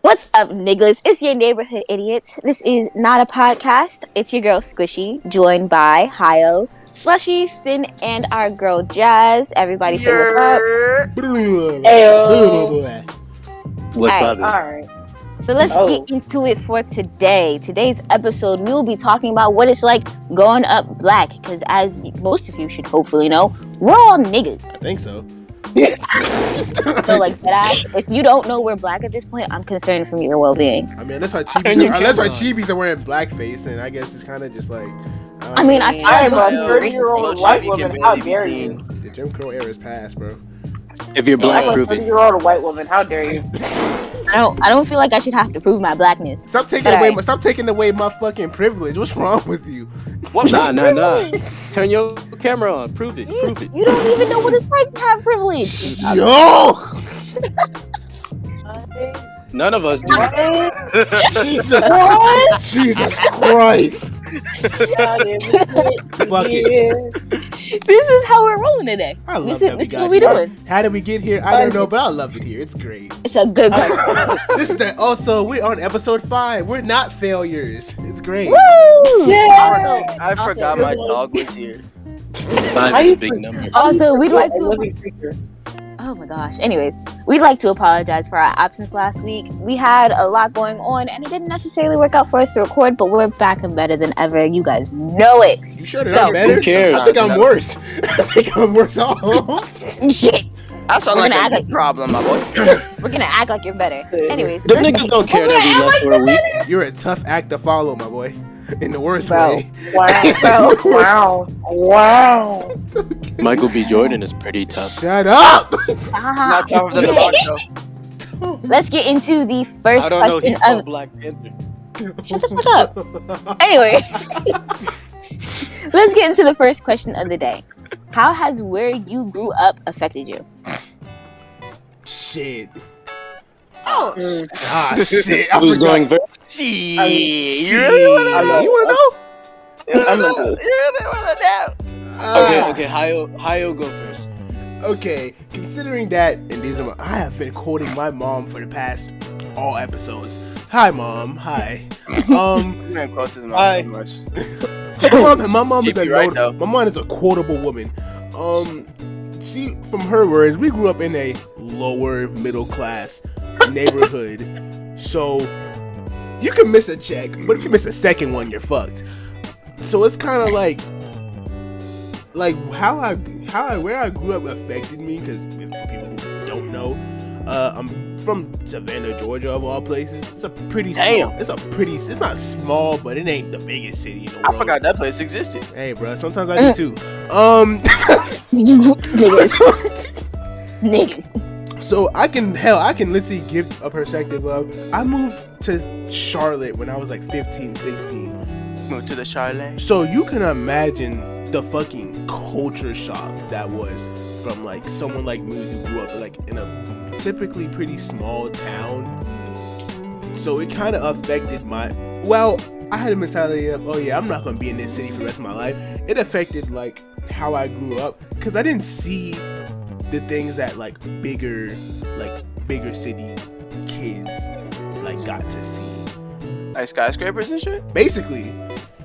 What's up, niggas? It's your neighborhood idiots. This is not a podcast. It's your girl Squishy, joined by Hio, Slushi, Sin, and our girl Jazz. Everybody say what's up. Ayo. What's Alright, poppin'? Alright. so let's get into it for today. Today's episode, we will be talking about what it's like growing up black. Because as most of you should hopefully know, we're all niggas. I think so. So like that, if you don't know we're black at this point, I'm concerned for your well-being. I mean, unless our chibis are wearing blackface, and I guess it's kind of just like. I mean, I feel I am like a 30-year-old white woman. How dare you? The Jim Crow era is past, bro. If you're black, I'm a prove it. 30-year-old white woman. How dare you? I don't feel like I should have to prove my blackness. Stop taking away my fucking privilege. What's wrong with you? What? Nah. Turn your camera on. Prove it. Prove it. You don't even know what it's like to have privilege. Yo! None of us do. Jesus Christ! Fuck it. This is how we're rolling today. I love This is what we doing. How did we get here? I don't know, but I love it here. It's great. It's a good question. This is also, we're on episode 5. We're not failures. It's great. Woo! Yeah. I forgot my dog was here. 5 is a big number. Also, we'd like to. Oh my gosh. Anyways, we'd like to apologize for our absence last week. We had a lot going on, and it didn't necessarily work out for us to record, but we're back and better than ever. You guys know it. You sure that I'm better? Who cares? I think I'm worse. I think I'm worse off. Shit. That sounds We're like gonna a act big problem, my boy. We're gonna act like you're better. Anyways, Them niggas don't care that we left for a week. You're a tough act to follow, my boy. In the worst Bro. way. Wow. Wow. Michael B. Jordan is pretty tough. Shut up! Not tougher than the dog show. Let's get into the I first don't know. He question called of. Black Panther. Shut the fuck up. Anyway, let's get into the first question of the day. How has where you grew up affected you? Shit. Shit. I Who's forgot. going very? Shit. You really wanna know? You really wanna know? Okay. Hio, go first. Okay, considering that, and I have been quoting my mom for the past all episodes. Hi, mom. Hi. You ain't close to his mom Hi. so much. My mom is Keep you right, though. my mom is a quotable woman. She, from her words, we grew up in a lower middle class neighborhood, so you can miss a check, but if you miss a second one, you're fucked. So it's kind of like where I grew up affected me, because for people who don't know, I'm from Savannah, Georgia, of all places. It's a pretty small. It's not small, but it ain't the biggest city in the world. I forgot that place existed. Hey, bro, sometimes I do too. Niggas. So I can literally give a perspective of, I moved to Charlotte when I was like 15, 16. Moved to the Charlotte. So you can imagine the fucking culture shock that was from like someone like me who grew up like in a typically pretty small town. So it kind of affected I had a mentality of, oh yeah, I'm not gonna be in this city for the rest of my life. It affected like how I grew up, because I didn't see the things that like bigger city kids like got to see. Like skyscrapers and shit? Basically.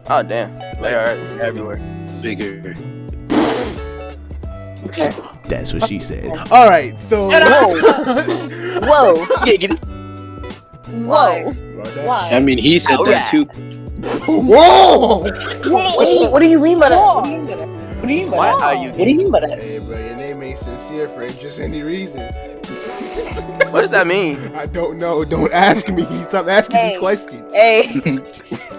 Oh, damn. They are everywhere. Bigger. That's what she said. All right, so Whoa. Yeah, get it. Whoa. Why? I mean, he said that too. Whoa! What do you mean by that? What do you mean by that? Why are you What do you mean by that? Hey, bro, your name ain't sincere for just any reason. What does that mean? I don't know. Don't ask me. Stop asking me questions. Hey.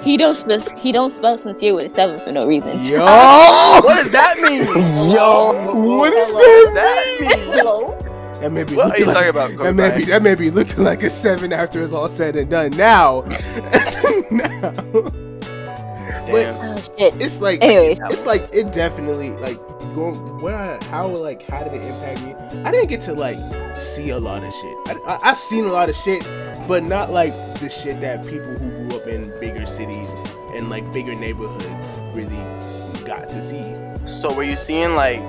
He don't spell sincere with a 7 for no reason. Yo! What does that mean? Yo! What is that mean? Hello? That may be What are you looking talking like, about? that may be looking like a 7 after it's all said and done. Now, Damn. Oh shit. it's like, Anyways. it's like it definitely like going how did it impact me? I didn't get to like see a lot of shit. I seen a lot of shit, but not like the shit that people who grew up in bigger cities and like bigger neighborhoods really got to see. So were you seeing like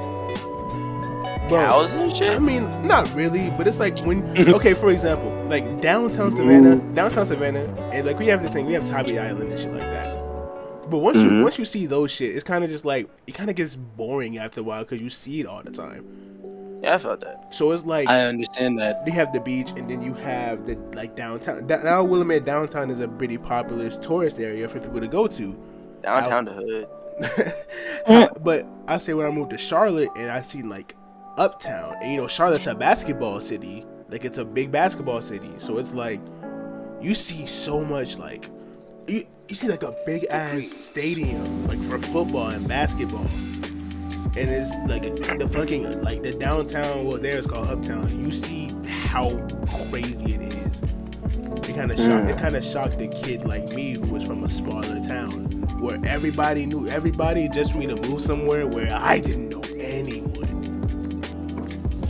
cows and shit? I mean, not really, but it's like when okay, for example, like downtown Savannah, and like we have this thing, we have Tybee Island and shit like that. But once you see those shit, it's kind of just like it kind of gets boring after a while because you see it all the time. Yeah, I felt that. So it's like I understand that. they have the beach, and then you have the like downtown. Now, I will admit, downtown is a pretty popular tourist area for people to go to. Downtown the hood. But I say when I moved to Charlotte and I seen like Uptown, and Charlotte's a basketball city, like it's a big basketball city, so it's like you see so much like you see like a big ass stadium like for football and basketball, and it's like the fucking like the downtown, well there it's called Uptown. You see how crazy it is. It kind of shocked a kid like me who was from a smaller town where everybody knew everybody just for me to move somewhere where I didn't know anyone.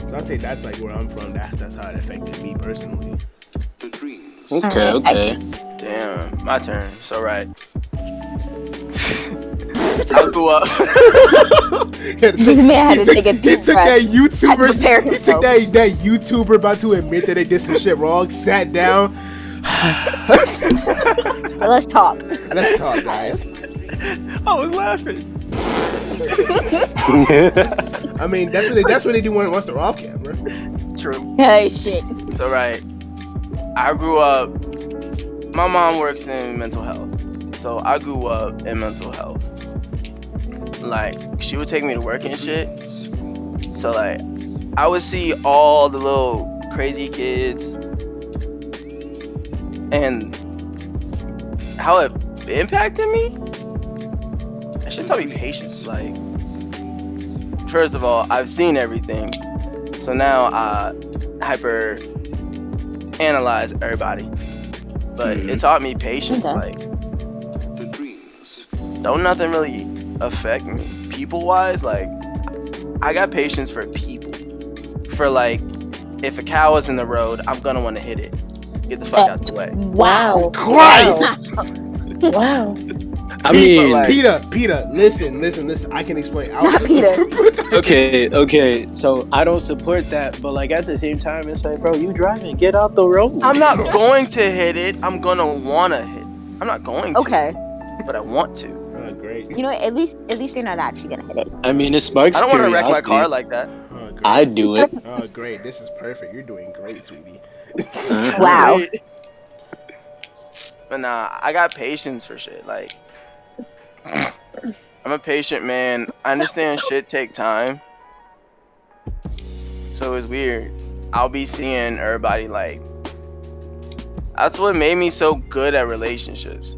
So I say that's like where I'm from. That's how it affected me personally. Okay. Damn, my turn. So right. I grew up. This man had to take a deep breath. That YouTuber. prepare He took that YouTuber about to admit that they did some shit wrong. Sat down. Let's talk. Let's talk, guys. I was laughing. I mean, that's what they do once they're off camera. True. Hey, shit. So right. I grew up. My mom works in mental health, so I grew up in mental health. Like, she would take me to work and shit. So like, I would see all the little crazy kids and how it impacted me. That should tell me patience. Like, first of all, I've seen everything, so now I hyper analyze everybody. But it taught me patience. Okay. Like, don't nothing really affect me people wise. Like, I got patience for people. For like, if a cow is in the road, I'm gonna want to hit it. Get the fuck out the way. Wow. Christ! Wow. I mean, like- Peter, listen. I can explain. Peter. okay. So I don't support that, but like at the same time, it's like, bro, you driving, get out the road. I'm not going to hit it. I'm gonna wanna hit. I'm not going to. Okay. But I want to. Oh, great. At least you're not actually gonna hit it. I mean, it sparks I don't want to wreck my curiosity. car like that. Oh, great. I'd do it. Oh, great. This is perfect. You're doing great, sweetie. Wow. But nah, I got patience for shit. Like, I'm a patient man. I understand shit take time. So it's weird. I'll be seeing everybody like. That's what made me so good at relationships.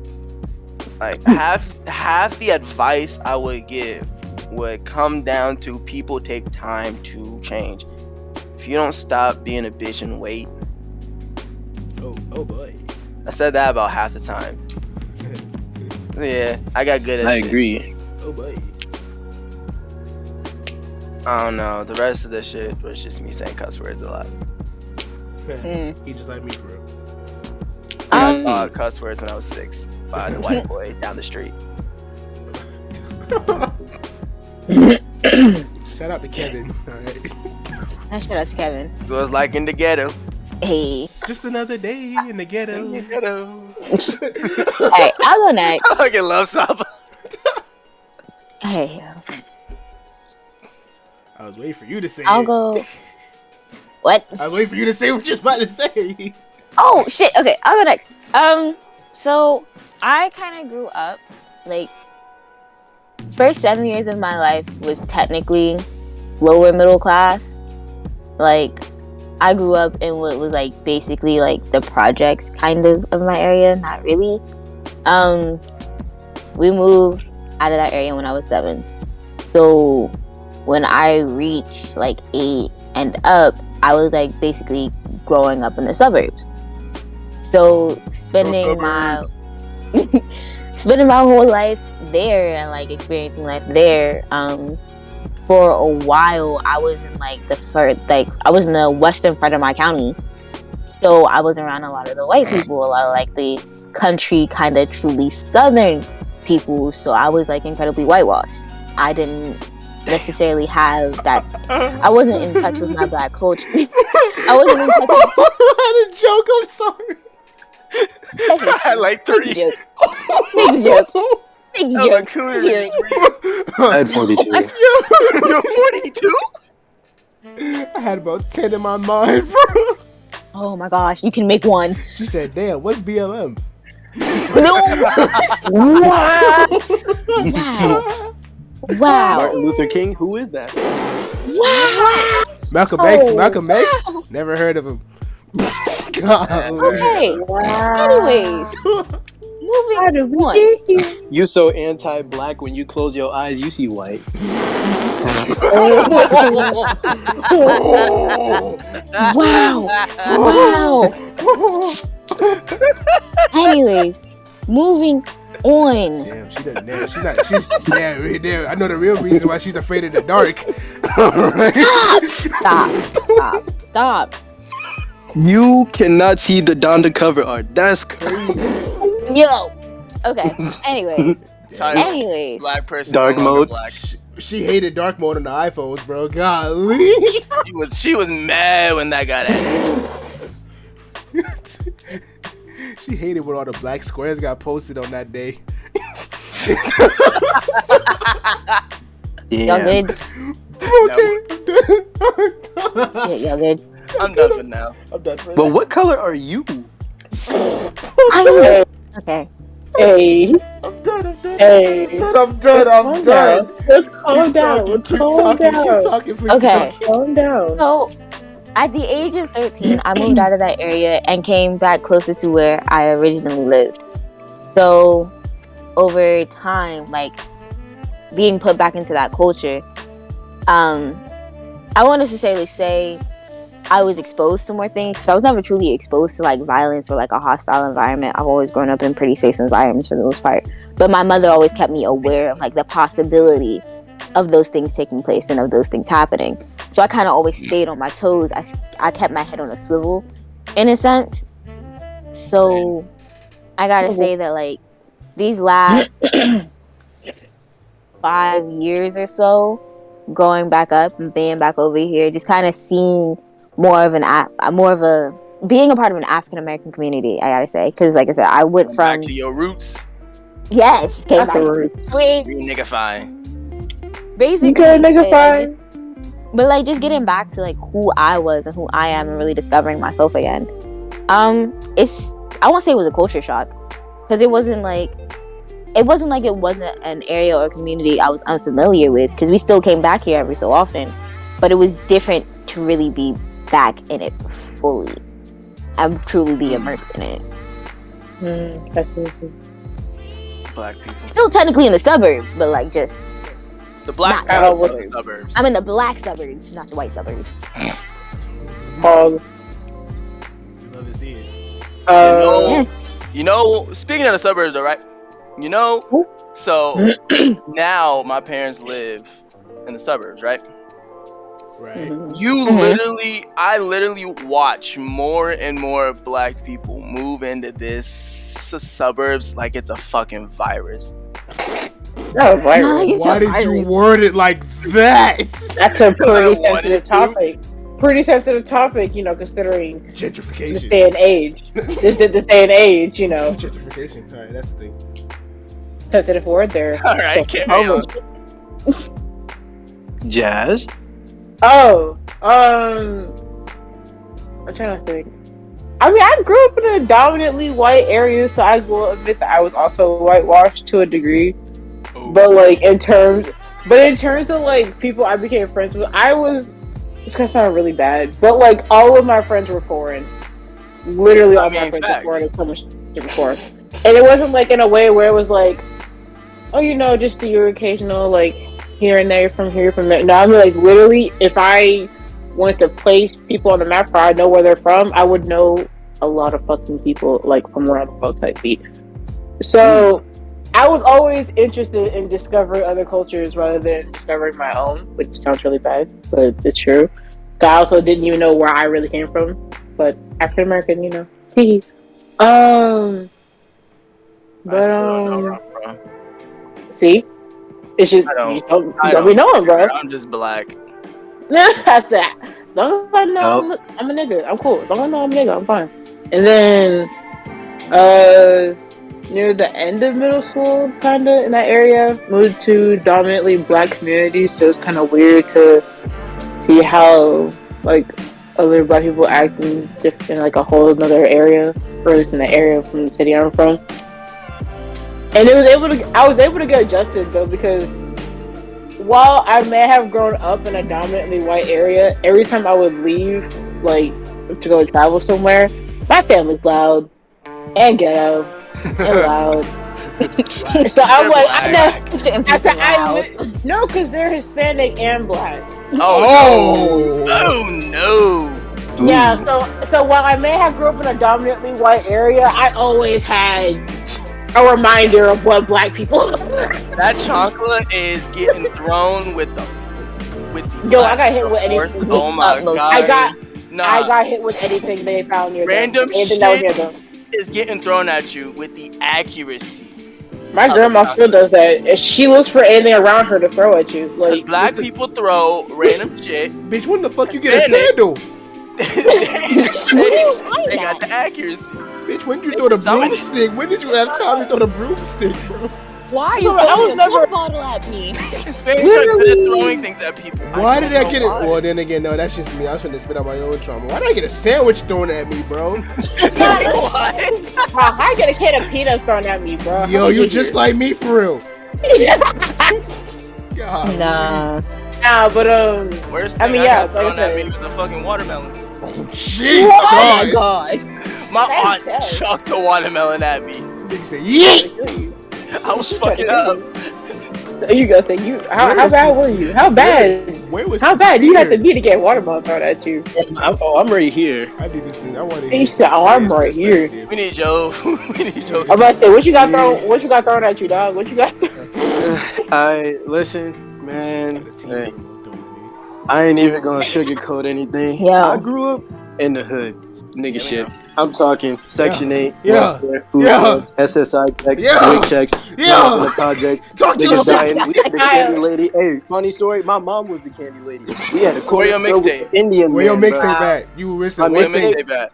Like half the advice I would give would come down to people take time to change. If you don't stop being a bitch and wait. Oh boy. I said that about half the time. Yeah, I got good at I it. agree. Oh boy. I don't know. The rest of the shit was just me saying cuss words a lot. He just like me for real. I taught cuss words when I was 6 by the white boy down the street. Shout out to Kevin. All right. Shout out to Kevin. So it's like in the ghetto. Hey. Just another day in the ghetto. Hey, I'll go next. I fucking love Saba. Hey. I was waiting for you to say I'll it. go. What? I was waiting for you to say what you're about to say. Oh shit. Okay, I'll go next. So I kind of grew up like first 7 years of my life was technically lower middle class. Like I grew up in what was like basically like the projects kind of my area. Not really. We moved out of that area when I was 7. So when I reached like 8 and up, I was like basically growing up in the suburbs. So spending my whole life there and like experiencing life there. For a while, I was in like I was in the western part of my county. So I was around a lot of the white people, a lot of like the country kind of truly southern people. So I was like incredibly whitewashed. I didn't necessarily have that. I wasn't in touch with my black culture. I wasn't in touch with. I had a joke. I'm sorry. I had like Make 3. a joke. Make a joke. Make a That was joke. cooler Make a than joke. I had 42. You're 42? I had about 10 in my mind, bro. Oh my gosh, you can make one. She said, "Damn, what's BLM?" No. Wow. Martin Luther King, who is that? Wow. Malcolm X. Malcolm X. Never heard of him. God. Okay. Wow. Anyways, moving on. You so anti-black when you close your eyes, you see white. Wow. Wow. Anyways, moving on. Damn, she doesn't. Damn, she's not. Damn. I know the real reason why she's afraid of the dark. Stop. You cannot see the Donda cover art. That's crazy. Yo. Okay. Anyways. Black person. Dark no longer mode. Black. She hated dark mode on the iPhones, bro. Golly. She was mad when that got added. She hated when all the black squares got posted on that day. Y'all good? No. Y'all good? I'm done for now. I'm done for But what color are you? Okay. Hey, I'm done. hey. I'm done. Let's calm down. Keep talking, please. Okay. Calm down. So, at the age of 13, I moved out of that area and came back closer to where I originally lived. So, over time, like, being put back into that culture, I won't necessarily say I was exposed to more things, because I was never truly exposed to, like, violence or, like, a hostile environment. I've always grown up in pretty safe environments for the most part. But my mother always kept me aware of, like, the possibility of those things taking place and of those things happening. So I kind of always stayed on my toes. I kept my head on a swivel, in a sense. So I gotta say that, like, these last 5 years or so, growing back up and being back over here, just kind of seeing being a part of an African American community, I gotta say, because like I said, I went from Back to your roots. yes, came back. Afterwards. You nigga fine. Basically, You good, nigga, fine. but like just getting back to like who I was and who I am and really discovering myself again. It's I won't say it was a culture shock, because it wasn't like it wasn't an area or community I was unfamiliar with, because we still came back here every so often, but it was different to really be back in it fully and truly be immersed in it. Absolutely. Black people. Still technically in the suburbs, but like just The black Not people really. in the suburbs. I'm in the black suburbs, not the white suburbs. Pause. Love to see it. Yes. You know, speaking of the suburbs, though, right? You know, so now my parents live in the suburbs, right? Right. I literally watch more and more black people move into this suburbs like it's a fucking virus. No, virus. It's Why a did virus. you word it like that? That's a pretty I wanted sensitive to. topic. Pretty sensitive topic, you know, considering the Gentrification. day and age. This day and age, you know. Gentrification. All right, that's the thing. Sensitive word there. All right, carry on. Jazz? Oh, I'm trying to think. I mean, I grew up in a dominantly white area, so I will admit that I was also whitewashed to a degree. But like in terms of like people I became friends with, it's gonna sound really bad, but like all of my friends were foreign. Literally all my friends were foreign and so much before. And it wasn't like in a way where it was like, oh, you know, just your occasional like here and there, from here, from there. No, I mean like literally, if I wanted to place people on the map where I know where they're from, I would know a lot of fucking people like from around the world type beat. So I was always interested in discovering other cultures rather than discovering my own, which sounds really bad, but it's true. I also didn't even know where I really came from, but African American, you know. But see, It's just I don't. you don't, I you don't be don't. knowing, bro. I'm just black. That's that. As long as I know Nope. I'm a nigga, I'm cool. As long as I know I'm a nigga, I'm fine. And then, near the end of middle school, kind of in that area, moved to dominantly black communities, so it's kind of weird to see how like other black people act in like a whole another area, or at least in the area from the city I'm from. And I was able to get adjusted though, because while I may have grown up in a dominantly white area, every time I would leave, like to go travel somewhere, my family's loud and ghetto and loud. So I'm like, I know. I said, no, because they're Hispanic and black. Oh, no. Yeah. So while I may have grew up in a dominantly white area, I always had a reminder of what black people. That chocolate is getting thrown with the Yo, I got hit with anything. Oh my god. I got hit with anything they found near random them. Anything that was near shit them. is getting thrown at you with the accuracy. My grandma still does that. If she looks for anything around her to throw at you, like Black people throw random shit. Bitch, when the fuck you get a sandal? They got the accuracy. Bitch, when you throw the broomstick? When did you have time to throw the broomstick, bro? Why are you throwing a Coke bottle at me? Hispanics are good at throwing things at people. Why did I get it? Well, then again, no, that's just me. I was trying to spit out my own trauma. Why did I get a sandwich thrown at me, bro? What? I get a can of peanuts thrown at me, bro. Yo, you just like me for real. God, Nah, but Worst I thing mean, I yeah, got like I thrown at me said. was a fucking watermelon. Oh, Jesus. Oh my gosh. My aunt chucked a watermelon at me. Nigga said, yeet. I was fucking up. So you go say you. How bad were you? How bad? How bad do you have to be to get watermelon thrown at you? I'm right here. I did this thing. I wanted. He said, "Oh, I'm right here." We need Joe. We need Joe. I'm about to say, what you got thrown? What you got thrown at you, dog? What you got? Listen, man. Hey, I ain't even gonna sugarcoat anything. Yeah. I grew up in the hood. Nigga shit. I'm talking Section 8, Yeah. welfare, food stamps, SSI checks, WIC checks, the projects. Talk to Niggas yourself. dying. We had the candy lady. Hey, funny story. My mom was the candy lady. We had a corner your store with mixtape? the Indian Where your man, mixtape bro. at? You listen. My Where mixtape- mixtape at?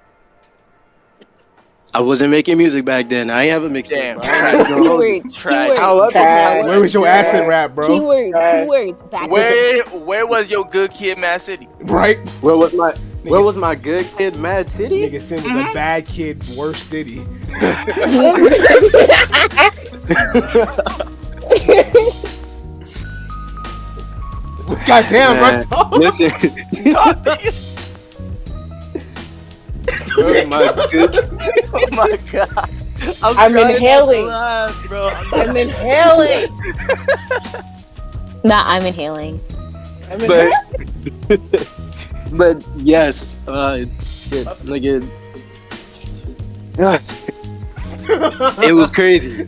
I wasn't making music back then. I ain't have a mixtape. Damn. bro. I ain't gonna hold you. Trash. Where was your acid rap, bro? Keywords. Back Where was your good kid, Mad City? Right. Where was my good kid, Mad City? Nigga sent me the bad kid, worst city. Goddamn, Man, bro. listen. Oh my goodness. Oh my god. I'm inhaling. Laugh, bro. I'm inhaling. Nah, I'm inhaling. But yes, shit, nigga. It was crazy.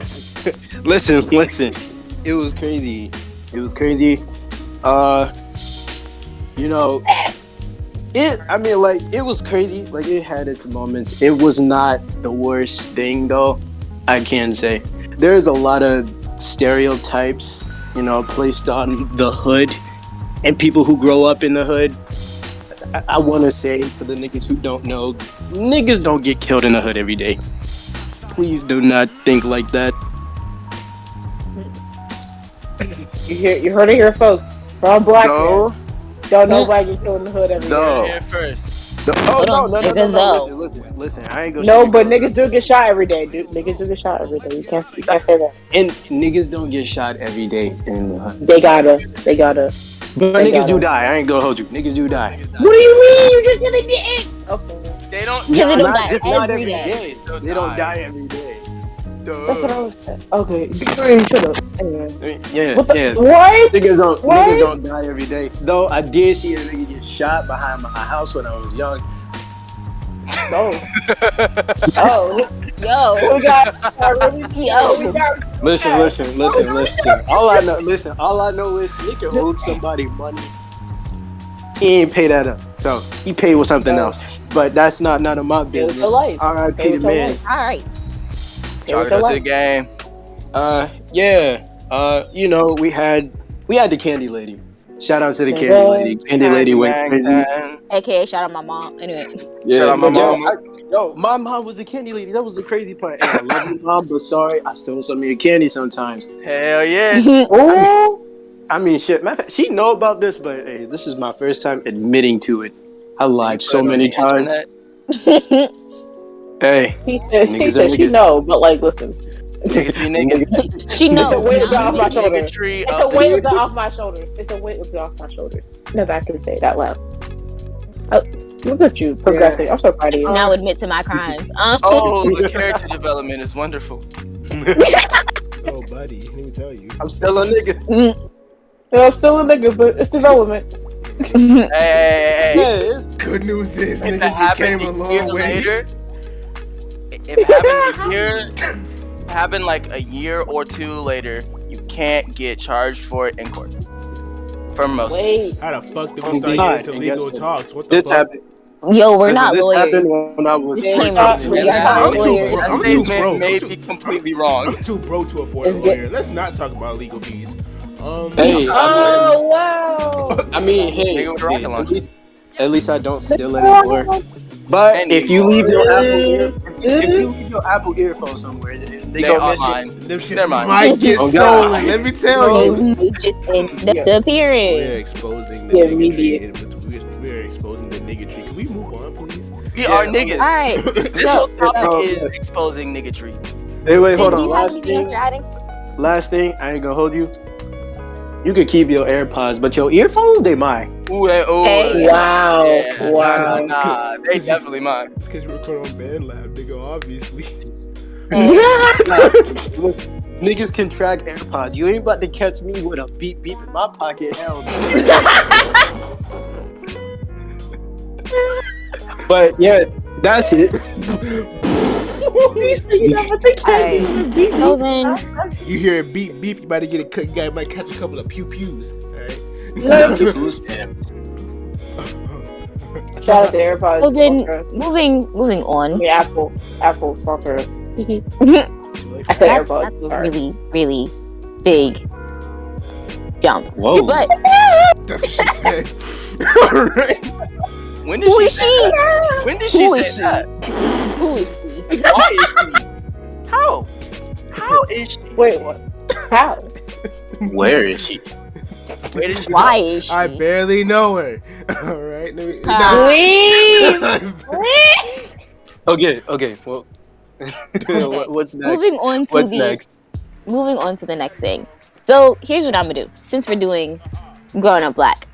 listen. It was crazy. You know, it was crazy. Like, it had its moments. It was not the worst thing, though. I can say there's a lot of stereotypes, placed on the hood and people who grow up in the hood. I want to say, for the niggas who don't know, niggas don't get killed in the hood every day. Please do not think like that. You heard it here, folks. From black No. man. Don't nobody get killed in the hood every No. day. Here first. No. Listen. I ain't gonna. No, but niggas do get shot every day, dude. Niggas do get shot every day. You can't say that. And niggas don't get shot every day in the hood. They gotta. But They niggas gotta. do die. I ain't gonna hold you. Niggas do die. What do you mean? You just said they didn't. Okay. They don't. Yeah, they don't Not- die just not every every day. day. They don't die every day. That's what I was saying. Okay. Shut up. Anyway. Yeah. What? Niggas What? niggas don't die every day. Though I did see a nigga get shot behind my house when I was young. No. Oh. Yo. We got. Listen. All I know is nigga owed somebody money. He ain't pay that up, so he paid with something else. But that's not none of my business. your life. R.I.P. It the was your man. life. All right. Try to go to the game. Yeah. You know, we had the candy lady. Shout out to the candy lady. Candy lady went crazy. AKA shout out my mom. Anyway. Yeah, Shout out my yeah, mama. my mom was a candy lady. That was the crazy part. Hey, I love you, mom, but sorry, I stole some of your candy sometimes. Hell yeah. Oh, I mean, shit. Matter of fact, she know about this, but hey, this is my first time admitting to it. I lied so many times. Hey, he niggas said are she niggas. know, but like, listen, Niggas. She it's a knows. weight off my shoulders. Tree It's a weight off my shoulders. It's a weight off my shoulders. Never I can say that loud. Look at you progressing. I'm so proud of you. Now admit to my crimes. Oh, the character development is wonderful. Oh, buddy, let me tell you. I'm still a nigga. I'm still a nigga, but it's development. Hey. Yeah, it's Good news is, If it nigga, you happened came a a long year way. later, if it happened a year, happened like a year or two later, you can't get charged for it in court. For most. Wait, How the fuck did Oh, we start God. getting into And legal guess what? talks? What the this fuck? happened. Yo, we're Listen, not this lawyers. happened when I was This came 14. up. we are Yeah. not I'm too lawyers. broke. That I'm too statement broke. may I'm too- be completely wrong. I'm too broke to afford a It's good. lawyer. Let's not talk about legal fees. Hey, Oh wow! I mean, hey, Nigga with a rocket hey, launcher. at least I don't steal anymore. But And if you leave your Apple earphone somewhere, they They go are missing. mine. Them shit Never mind. might get Oh, stolen. God. Let me tell They you. may just end up We're disappearing. exposing the Yeah, niggatry. We're exposing the niggatry. Can we move on, please? We are niggas. Alright. This So, whole topic Oh, is yeah. exposing niggatry. Hey, wait, Sid, hold do on. you have anything else you're adding? Last thing, I ain't gonna hold you. You could keep your AirPods, but your earphones, they mine. Ooh, ooh. Hey. Wow! Yeah. Wow! Nah, they definitely mine. It's because you record on Band Lab, nigga, obviously. Niggas can track AirPods. You ain't about to catch me with a beep beep in my pocket. Hell no. But yeah, that's it. Alright. So then, You hear a beep beep, you might get a cut. You might catch a couple of pew pews. Alright. Food stamps. Shout out to AirPods. so then, sponsor us. moving on. I mean, Apple sponsor us. I said That's AirPods. a Sorry. really, really big jump. Whoa. But That's what she said. Alright. When did who she is say she? that? When did she Who say is she? that? Who is she? Why is she? How? How is she? Wait, what? How? Where is she? Where did she go? Why is she? I barely know her. Alright. Let me. Leave. Okay. Well, what's next? Moving on to What's the next? moving on to the next thing. So here's what I'm gonna do. Since we're doing Growing Up Black,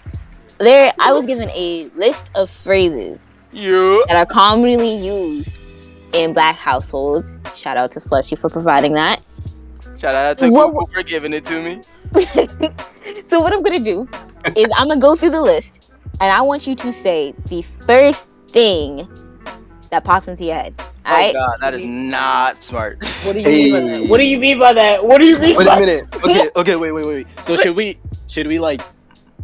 I was given a list of phrases You. that are commonly used in Black households. Shout out to Slushi for providing that. Shout out to What- Google for giving it to me. So what I'm gonna do is I'm gonna go through the list, and I want you to say the first thing that pops into your head. All right? Oh god, that is not smart. What do you mean by Hey. that? What do you mean by that? What do you mean Wait by a minute. Okay. Wait. So should we like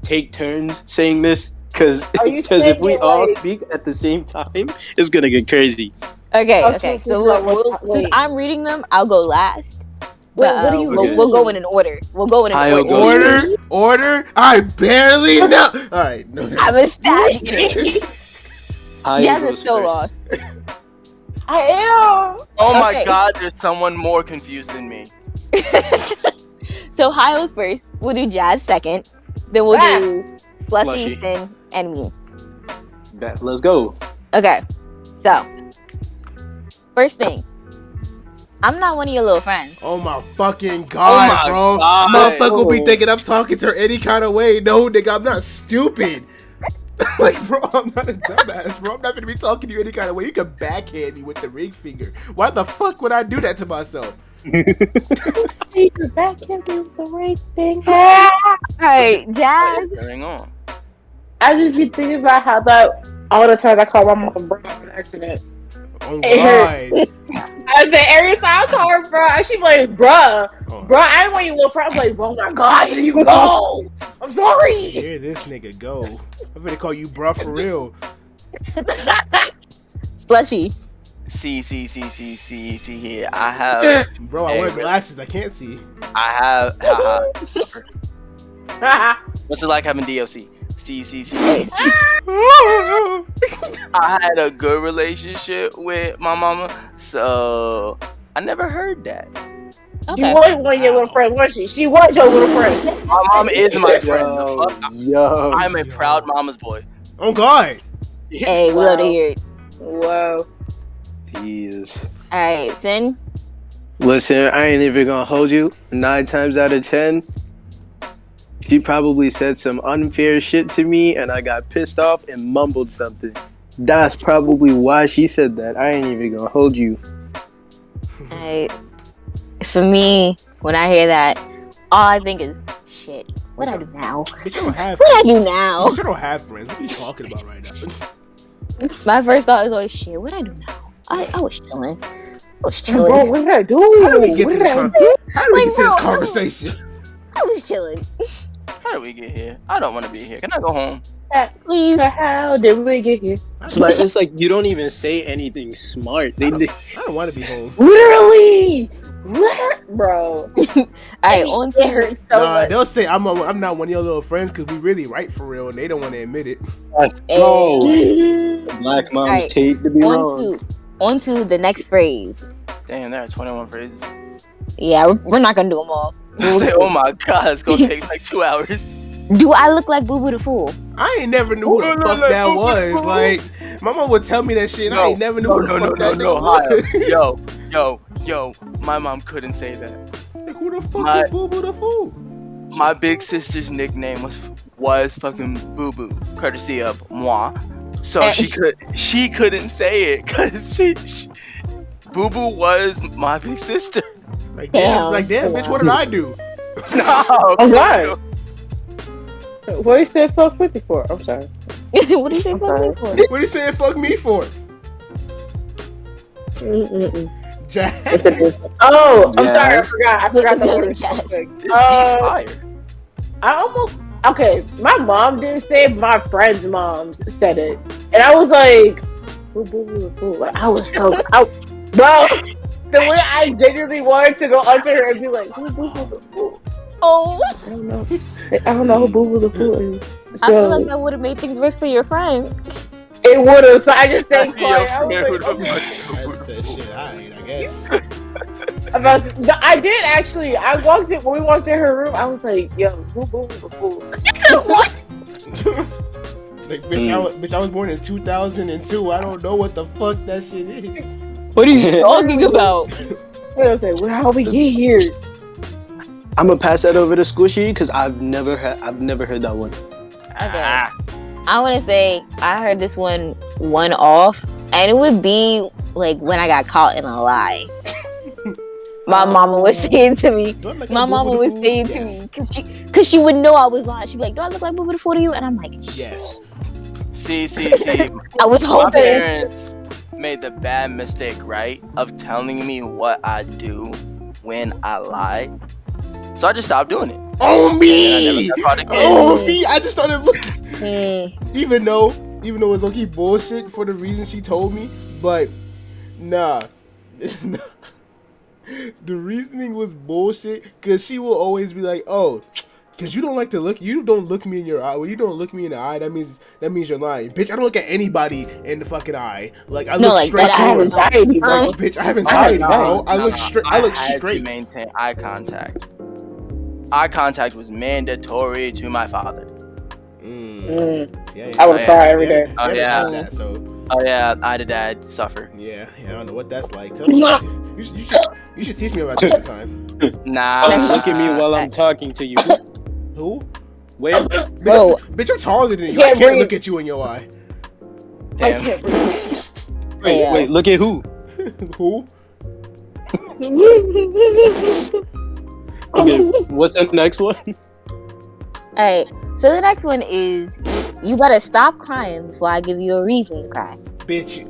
take turns saying this? Because Are you if we saying, all like- speak at the same time, it's gonna get crazy. Okay. Okay, So wait. since I'm reading them, I'll go last. Wait, But, what do you mean? we'll go in an order. We'll go in an I'll order. go Order, first. order. I barely know. All right, no. I'm a stab you. Haya Jazz is goes still first. lost. I am. Oh my Okay. god, there's someone more confused than me. So Hyo's first. We'll do Jazz second. Then we'll Ah. do Slushy, Slushy. Sin, and me. Bet. Let's go. Okay. So first thing, I'm not one of your little friends. Oh my fucking god, my bro. God. Motherfucker will be Oh. thinking I'm talking to her any kind of way. No, nigga, I'm not stupid. Like, bro, I'm not a dumbass, bro. I'm not gonna be talking to you any kind of way. You can backhand me with the ring finger. Why the fuck would I do that to myself? See your back can do the right thing. All right, Jazz. Hang on. I just be thinking about how that all the times I call my mom bro on accident. Oh It hurt. god. I said every time I call her bro, she be like, bruh, Oh, I didn't want you little bro. I'm like, oh my god, here you go. I'm sorry. here this nigga go. I'm gonna call you bruh for real. Slushy. See here. I have Bro, I wear glasses. I can't see. I have. Haha. What's it like having DLC? See. I had a good relationship with my mama, so I never heard that. She was one of your little friends, wasn't she? She was your little friend. My mom is my friend. The fuck? Yo, I'm a proud mama's boy. Oh God. Hey, we love to hear it. Whoa. he is. All right, Sin. Listen, I ain't even gonna hold you. 9 times out of 10, she probably said some unfair shit to me, and I got pissed off and mumbled something. That's probably why she said that. I ain't even gonna hold you. All right. For me, when I hear that, all I think is, shit, what I do now? Bitch, you don't have What I friends. do now? Bitch, you don't have friends. What are you talking about right now? My first thought is always, shit, what I do now? I was chilling. Bro, what did I do? How did we get to this Like, bro, conversation? I was chilling. How did we get here? I don't want to be here. Can I go home? Please. How did we get here? It's like you don't even say anything smart. I don't want to be home. Literally, bro. Alright, on It to hurts so Nah, much. they'll say I'm not one of your little friends because we really right for real, and they don't want to admit it. Let's Hey. go. Black moms Alright, take to be wrong. on to the next phrase. Damn, there are 21 phrases. Yeah, we're not gonna do them all. I say, oh my god, it's gonna take like 2 hours. Do I look like Boo Boo the Fool? I ain't never knew who the fuck that was. Like, my mom would tell me that shit, and I ain't never knew who the fuck that nigga was. Yo, my mom couldn't say that. Like, who the fuck is Boo Boo the Fool? My big sister's nickname was fucking Boo Boo, courtesy of moi. So she couldn't say it because she Boo Boo was my big sister. Like, damn, bitch, what did I do? No, I'm sorry. What you said fuck 50 for? I'm sorry. What do you say fuck me for? What are you saying fuck me for? Jack. Oh, I'm Yes. sorry. I forgot the word. I almost okay. My mom didn't say it, but my friends' moms said it, and I was like, like I was so bro. The way I genuinely wanted to go up to her and be like, who Boo Boo the Fool? Oh, I don't know who Boo Boo the Fool is. So, I feel like that would have made things worse for your friend. it would have. So I just stayed quiet. I was like, okay. I said shit, I guess. I did actually. I walked in when we walked in her room. I was like, "Yo, who Boo Boo the Fool?" Like, bitch, I was born in 2002. I don't know what the fuck that shit is. What are you talking about? I was like, "How we get here?" I'm gonna pass that over to Squishy because I've never heard that one. Okay. I want to say I heard this one off, and it would be like when I got caught in a lie. My mama was saying to me, because she would know I was lying. She'd be like, "Do I look like Boo Boo the Fool to you?" And I'm like, Yes. See. I was My hoping. parents made the bad mistake, right, of telling me what I do when I lie. So I just stopped doing it. Oh me! And I never got caught again. Oh me! I just started looking. Even though it's okay bullshit for the reason she told me, but nah. The reasoning was bullshit because she will always be like, "Oh, because you don't look me in your eye. When you don't look me in the eye, that means you're lying, bitch. I don't look at anybody in the fucking eye. Like I look straight forward. Bitch, I have anxiety, bro. I look straight. I had to maintain eye contact. Eye contact was mandatory to my father. Yeah, I would cry every day. Oh yeah. That, so. Oh yeah, I did that suffer. Yeah, I don't know what that's like. Tell me, you should teach me about that time. Nah. Look at me while I'm talking to you. Who? Where? Bro. Bitch, I'm taller than you. I can't look at you in your eye. Damn. Wait, look at who? Who? Okay, what's the next one? Alright, so the next one is you gotta stop crying before I give you a reason to cry. Bitch.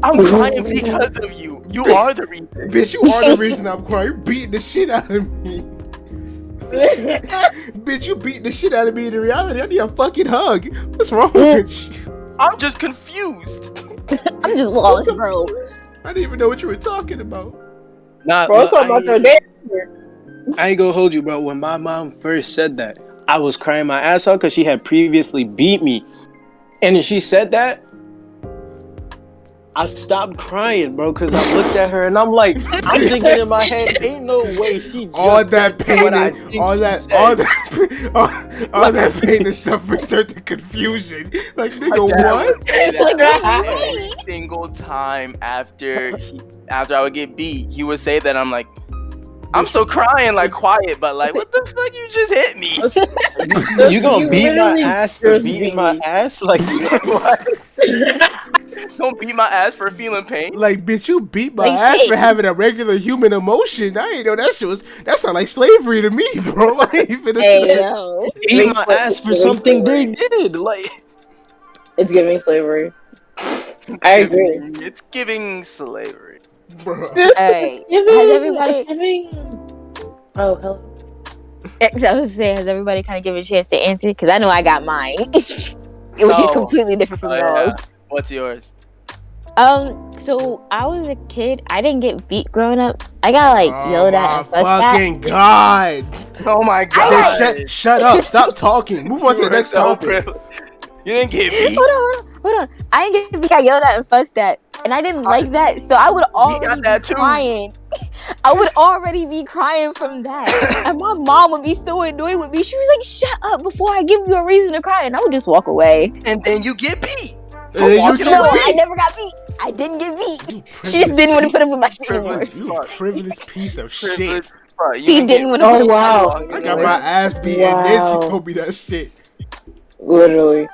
I'm crying because of you. You are the reason. Bitch, you are the reason I'm crying. You beating the shit out of me. Bitch, you beat the shit out of me in reality. I need a fucking hug. What's wrong with you? I'm just confused. I'm just lost, bro. I didn't even know what you were talking about. Nah, Bro, I'm talking about your dad. I ain't gonna hold you, bro. When my mom first said that, I was crying my ass off because she had previously beat me. And then she said that, I stopped crying, bro, because I looked at her and I'm like, I'm thinking in my head, ain't no way she just all that said pain what I and think all she that, said. all that pain and suffering turned to confusion. Like, nigga, My dad what? would say Like, that what do you every mean? single time after I would get beat, he would say that. I'm like, I'm still crying, like quiet, but like, what the fuck? You just hit me. You gonna beat my literally ass for just beating beat my me. ass? Like, What? Don't beat my ass for feeling pain. Like, bitch, you beat my Like, ass shit. for having a regular human emotion. I ain't know that shit was. That sound like slavery to me, bro. I ain't finna Hey, say. yo. beat my ass for something they did. Like, It's giving slavery. I agree. It's giving slavery. Bro. Alright. Has everybody... Oh, hell. I was gonna say, has everybody kind of given a chance to answer? Because I know I got mine. It was just Oh. completely different from Oh, y'all's. yeah. What's yours? So I was a kid. I didn't get beat growing up. I got like yelled at and fussed at. fucking god! Oh my I god. Then shut up. Stop talking. Move on to the next topic. You didn't get beat. Hold on. I didn't get beat. I got yelled at and fussed at, and I didn't like that. So I would already that be too. crying. I would already be crying from that, and my mom would be so annoyed with me. She was like, "Shut up before I give you a reason to cry," and I would just walk away. And then you get beat. And then you walking get No, away. I never got beat. I didn't get beat. You She just didn't want to put up with my shit Privilege. anymore. You a privileged piece of shit. Privilege. Bro, you She didn't want to Oh, put up with wow. my shit I anymore. got my ass beat, and then she told me that shit. Literally.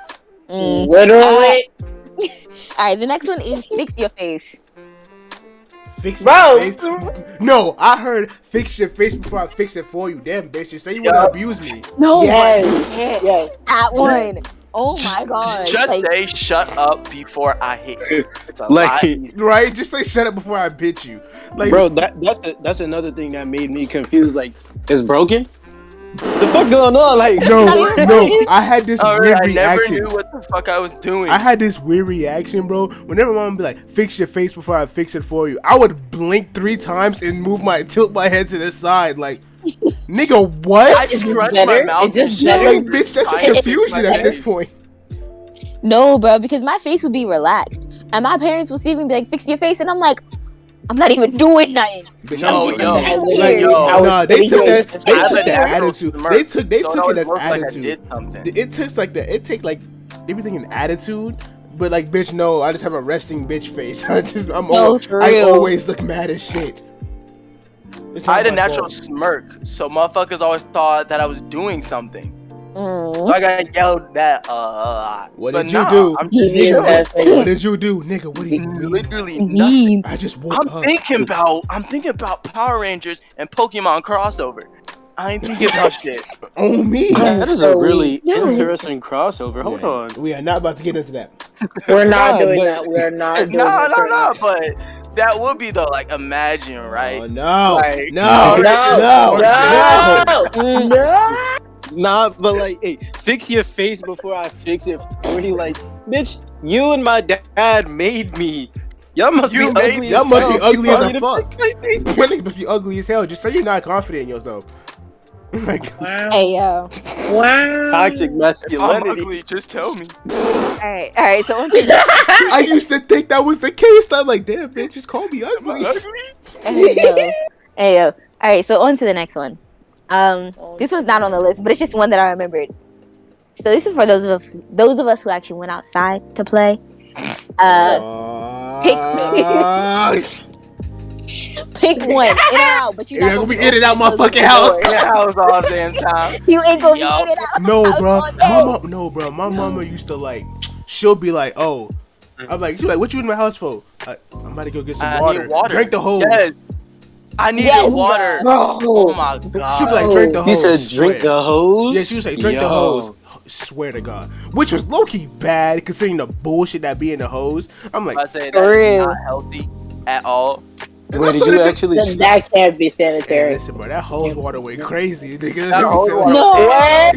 Mm. Literally. All right, the next one is fix your face. Fix Bro. my face? No, I heard fix your face before I fix it for you. Damn, bitch, you say you want to abuse me. No, Yes. but Yes. that one. Oh my gosh. Just Like, say shut up before I hit you. It's a Like- lot easier. Right? Just say shut up before I bitch you. Like, bro, that's another thing that made me confused. Like, it's broken. The fuck going on? Like, no, Not even no. funny. I had this Alright, weird I never reaction. knew what the fuck I was doing. I had this weird reaction, bro. Whenever mom would be like, fix your face before I fix it for you, I would blink 3 times and tilt my head to the side. Like, nigga, what? I just scrunched better? my mouth. It just and better? Like, bitch, that's just I hit confusion my at this head. point. no, bro, because my face would be relaxed. And my parents would see me and be like, fix your face. And I'm like, I'm not even doing nothing. Bitch, No, I'm just yo, sitting like, here. yo. nah, they took that. They I have took a the natural attitude. smirk, They took so it it always as looks like I attitude. did something. It takes like that. It take like everything in attitude. But like, bitch, no, I just have a resting bitch face. I'm No, for I real. always look mad as shit. It's not I had a my natural fault. smirk, so motherfuckers always thought that I was doing something. So Mm. I got yelled at. What but did you nah, do? I'm just Nigga. chilling. What did you do, nigga? What do you mean? Literally nothing. Mean. I just woke I'm up. thinking about Power Rangers and Pokemon crossover. I ain't thinking about shit. On me. that is a really No. interesting crossover. Hold on. We are not about to get into that. We're not Nah, doing but- that. We're not doing No, that. no, right no. now. But that would be though. Like, imagine, right? Oh no. Like, No. Power No. Rangers No. or- Mm. No. Nah, but like, hey, fix your face before I fix it for you. Like, bitch, you and my dad made me. Y'all must You be made ugly. me. Y'all as must hell. be ugly You as want a me to fuck. fix my face? That nigga must be ugly as hell. Just say you're not confident in yourself. Like, Wow. Hey, yo. Wow. Toxic If I'm masculinity. ugly, just tell me. All right. So on to the I used to think that was the case. I'm like, damn, bitch, just call me Am I ugly. ugly? Hey, yo. All right, so on to the next one. This was not on the list, but it's just one that I remembered. So this is for those of us who actually went outside to play. Pick one, in or out, but you're You're not gonna be in and out my opening fucking those house. doors. Yeah, I was all damn time. You ain't gonna Yo. be in and out. No, I was bro. all day. No, bro. My mama used to like. She'll be like, "Oh," I'm like, "She's like, what you in my house for?" I'm about to go get some I water. need water. Drink the hose. Yes. I needed Yes, water. Bro. Oh my god. She'll be like, "Drink the hose." He said, "Drink Swear. the hose." Yeah, she was like, "Drink the Yo. hose." Swear to God, which was low key bad considering the bullshit that be in the hose. I'm like, I say For that is real. not healthy at all. And Wait, I did saw you that actually? Then that can't be Hey, sanitary. listen, bro, that hose water went crazy, nigga. That Let me hose tell water you. No was way!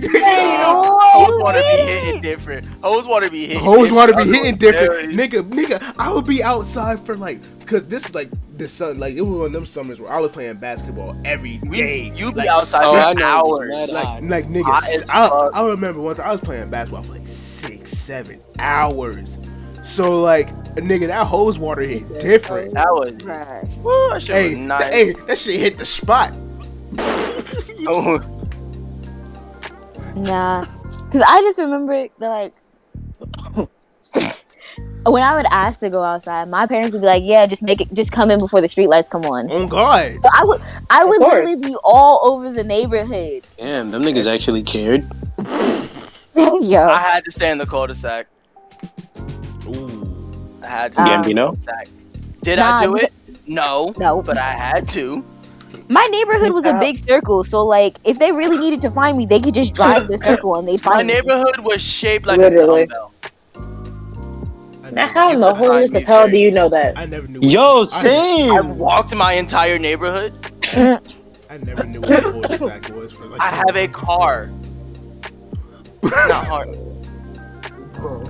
Hose You water be hitting did it! different. Hose water be hitting Hose different. water be I was hitting different, very- nigga. I would be outside for like, cause this is like the sun, like it was one of them summers where I was playing basketball every day. You be like, outside Oh, for I know. hours. like nigga. Hot as I fuck. remember once I was playing basketball for like 6-7 hours. So like, nigga, that hose water hit different. That was. Bruh. Woo, that shit was nice. That shit hit the spot. Oh, Nah, because I just remember that, like, when I would ask to go outside, my parents would be like, "Yeah, just come in before the streetlights come on." On God. So I would Of course. literally be all over the neighborhood. Damn, them niggas actually cared. Yo, I had to stay in the cul-de-sac. Ooh. I had to stay in the Gambino? cul-de-sac. Did Nah, I do it? No. No. But I had to. my neighborhood was a big circle, so like, if they really needed to find me, they could just drive the circle and they'd My find me. neighborhood was shaped like Literally. a dumbbell. Now, how in You the could find holiest me of hell very- do you know that? I never knew. Yo, I same. walked my entire neighborhood. I never knew what a cul-de-sac was for like. I have a car. Not hard.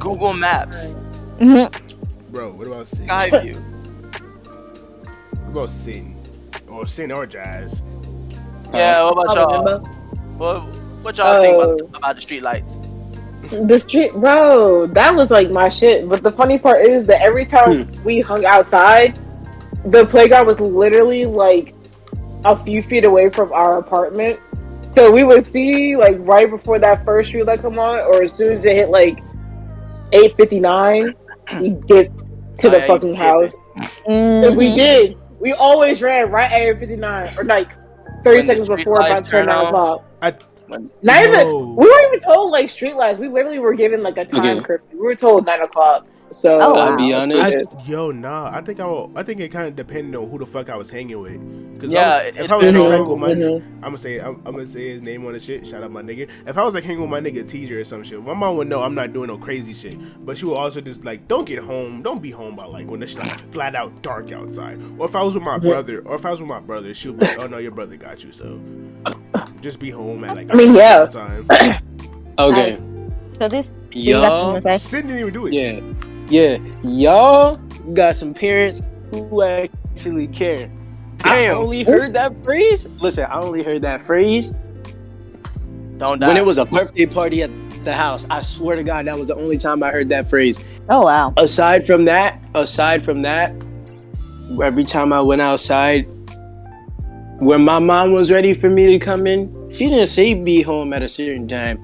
Google Maps. Bro, what about Sin? Skyview. What about Sin? Or Sin or Jazz? Yeah, what about I y'all? remember. What y'all think about the street lights? The street, bro, that was like my shit. But the funny part is that every time we hung outside, the playground was literally like a few feet away from our apartment. So we would see like right before that first street light come on, or as soon as it hit like 8:59, we get to Oh, the yeah, fucking you house. If we did, we always ran right at 8:59, or like 30 When the seconds street before lights about to turn turn 9 on. o'clock. When- Not even. Yo. We weren't even told like street lights. We literally were given like a time Okay. curfew. We were told 9 o'clock. So Oh, I'll wow. be honest. I think it kind of depended on who the fuck I was hanging with. Cause Yeah, if I was it- hanging like with my, Mhm. I'm gonna say his name on the shit. Shout out my nigga. If I was like hanging with my nigga teacher or some shit, my mom would know I'm not doing no crazy shit. But she would also just like, don't be home by like when it's like flat out dark outside. Or if I was with my brother, she would be like, oh no, your brother got you. So just be home at like I mean, yeah. time. Okay, So this, you got something y'all. to say? Sid didn't even do it. Yeah, y'all got some parents who actually care. I Damn. only heard that phrase. Listen, I only heard that phrase Don't die. when it was a birthday party at the house. I swear to God, that was the only time I heard that phrase. Oh wow. Aside from that, every time I went outside, when my mom was ready for me to come in, she didn't say be home at a certain time.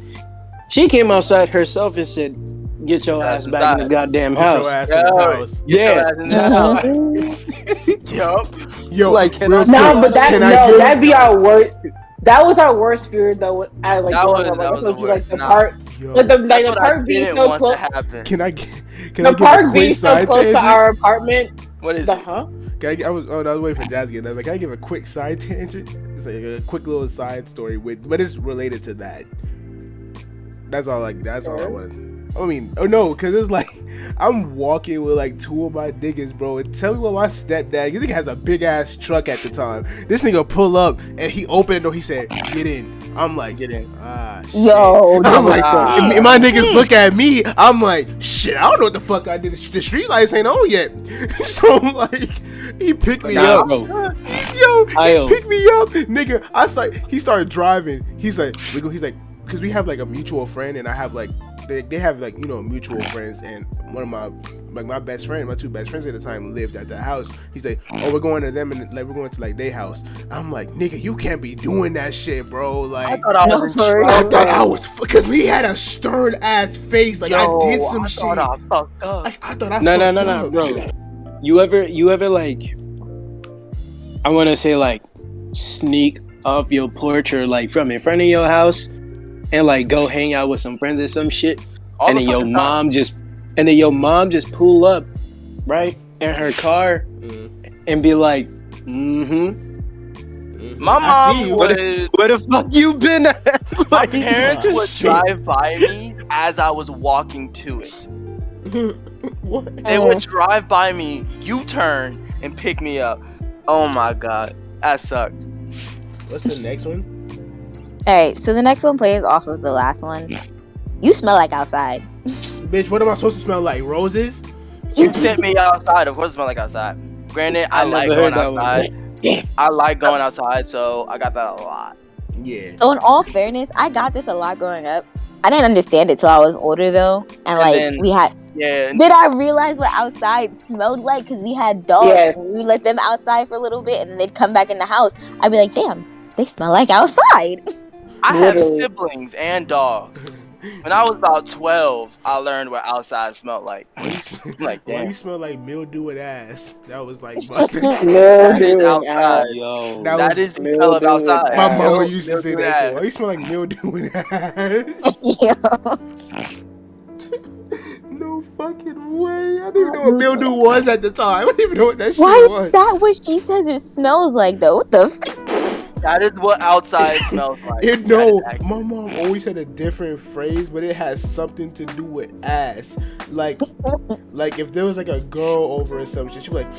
She came outside herself and said, "Get your ass back in this goddamn Get house." your ass in the house. Get your Yeah. ass in the house. Yup. Yo, Like, can I- No, but Can I give- that'd be our worst. That was our worst fear though. I like That growing was- up. that Like, I was told the you, like worst. the Nah. park, Yo, like the That's what I park being didn't so want close. to happen. can I The give a park quick being so side close to tangent? our apartment. What is The it? huh? I was waiting for Jazz again. I was like, can I give a quick side tangent? It's like a quick little side story but it's related to that. That's all I want. I mean, oh no, because it's like I'm walking with like two of my niggas, bro. And tell me what my stepdad, this nigga has a big ass truck at the time. This nigga pull up and he opened the door. He said, "Get in." I'm like, Get in. ah, shit. Yo, that I'm was like, funny. and my niggas look at me. I'm like, shit, I don't know what the fuck I did. The street lights ain't on yet. So like, he picked me Nah, up. bro. Yo, he picked me up, nigga. He started driving. He's like, because we have like a mutual friend, and I have like, they have like, you know, mutual friends, and one of my my best friend, my two best friends at the time lived at the house. He's like, oh, we're going to them, and like we're going to like their house. I'm like, nigga, you can't be doing that shit, bro. Like, I thought I was in No, for real. I trouble. thought I was, because he had a stern ass face. Like, Yo, I did some I shit. thought I fucked up. Like, I thought I No, fucked up. bro. You ever like, I want to say like, sneak off your porch or like from in front of your house and like go hang out with some friends or some shit, All and the then your fucking mom just pull up, right, in her car and be like, My I see mom you. would. where the fuck you been at? My Like, parents would shit. drive by me as I was walking to it. What? They would drive by me, U-turn, and pick me up. Oh my god, that sucked. What's the next one? All right, so the next one plays off of the last one. You smell like outside. Bitch, what am I supposed to smell like? Roses? You sent me outside. Of course, it smell like outside. Granted, I like never going heard that one. outside. I like going outside, so I got that a lot. Yeah. So in all fairness, I got this a lot growing up. I didn't understand it till I was older though, and like then- we had. Yeah. Did I realize what outside smelled like? Because we had dogs. Yes. We would let them outside for a little bit, and then they'd come back in the house. I'd be like, "Damn, they smell like outside." I have Literally. siblings and dogs. When I was about 12, I learned what outside smelled like. Like, Why damn. you smell like mildew and ass? That was like my thing. That is Mildew and outside. ass. Yo. That is the Mildew smell of and outside. My ass. mama used to say Mildew that shit. and Why you smell like mildew and ass? Yeah. No fucking way. I didn't even know what mildew was at the time. I didn't even know what that shit Why was. is that what she says it smells like though? What the? That is what outside smells like. No, That is my mom always had a different phrase, but it has something to do with ass. Like if there was like a girl over or some shit, she'd be like,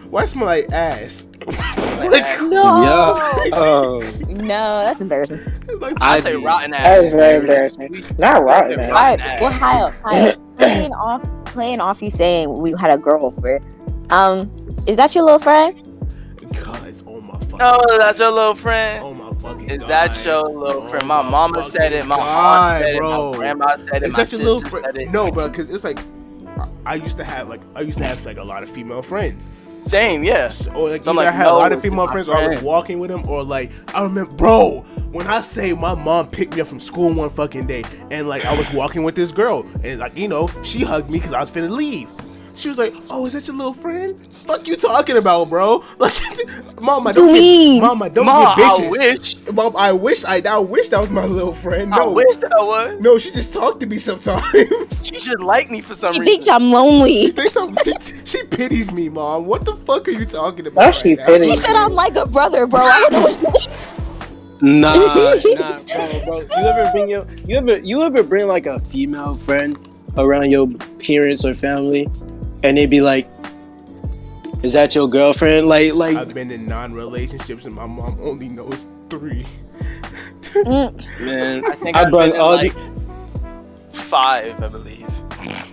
"Why smell like ass?" Like ass. No. Yeah. No, that's embarrassing. Like, I say rotten That is ass. very embarrassing. Not rotten Rotten All ass. right, well, Kyle, playing off you saying we had a girl over. Is that your little friend? Cuz, oh my fucking. Oh, that's your little friend. Oh my fucking. Is God. that your little friend? My my mama said it. My fucking aunt God, said it. bro. My grandma said it. Is My that your little sister friend? said it. No, bro, because it's like I used to have like a lot of female friends. Same, yeah. Or like So I'm either like, I had a no, lot of it's female my friends, or I was friend. walking with them, or like I remember, bro. When I say my mom picked me up from school one fucking day, and like I was walking with this girl, and like she hugged me because I was finna leave. She was like, "Oh, is that your little friend? Fuck you talking about, bro? Like, mama, don't Please. get Ma, bitches. I wish. Mom, I wish that was my little friend. I No, wish that was. no, she just talked to me sometimes. She should like me for some She reason. thinks I'm lonely. she pities me, mom. What the fuck are you talking about? That she now? pities She said I'm like a brother, bro. I don't know what Nah, bro. You ever bring like a female friend around your parents or family, and they be like, "Is that your girlfriend?" Like, I've been in non-relationships, and my mom only knows 3. man. I think I I've brought been in all like 5, I believe.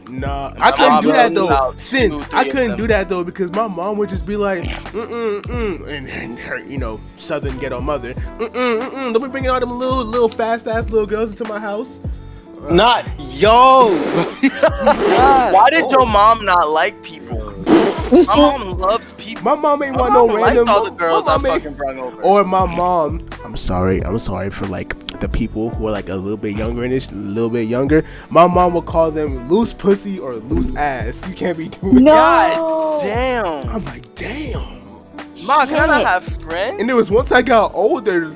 Nah, My I couldn't mom do that knows though. about Sin, 2, 3 I of couldn't them. do that though because my mom would just be like, and her, southern ghetto mother, don't be bringing all them little fast ass little girls into my house. Not yo. Why did your mom not like people? My mom loves people. My mom ain't My want no mom random. liked all the girls my I mom ain't- fucking brung over. Or my mom. I'm sorry for like the people who are like a little bit younger in this, a little bit younger. My mom would call them loose pussy or loose ass. You can't be doing No. that. God damn. I'm like, damn. Ma, can I not Shit. have friends? And it was once I got older.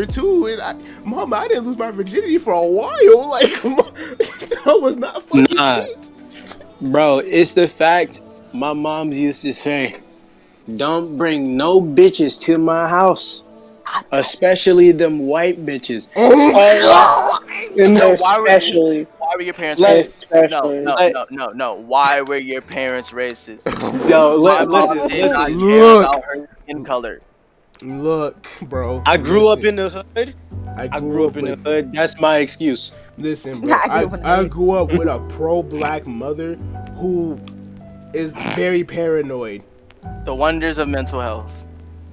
Too. And Mama, I didn't lose my virginity for a while. Like, I was not fucking Nah. shit. Bro, it's the fact my moms used to say, "Don't bring no bitches to my house, especially them white bitches." And No, why were your parents racist? No. Why were your parents racist? yo, My mom listen. did not care Look. about her skin color. Look, bro. I grew up listen. in the hood. I grew up in the with- hood. That's my excuse. Listen, bro. I grew up with a pro-black mother who is very paranoid. The wonders of mental health.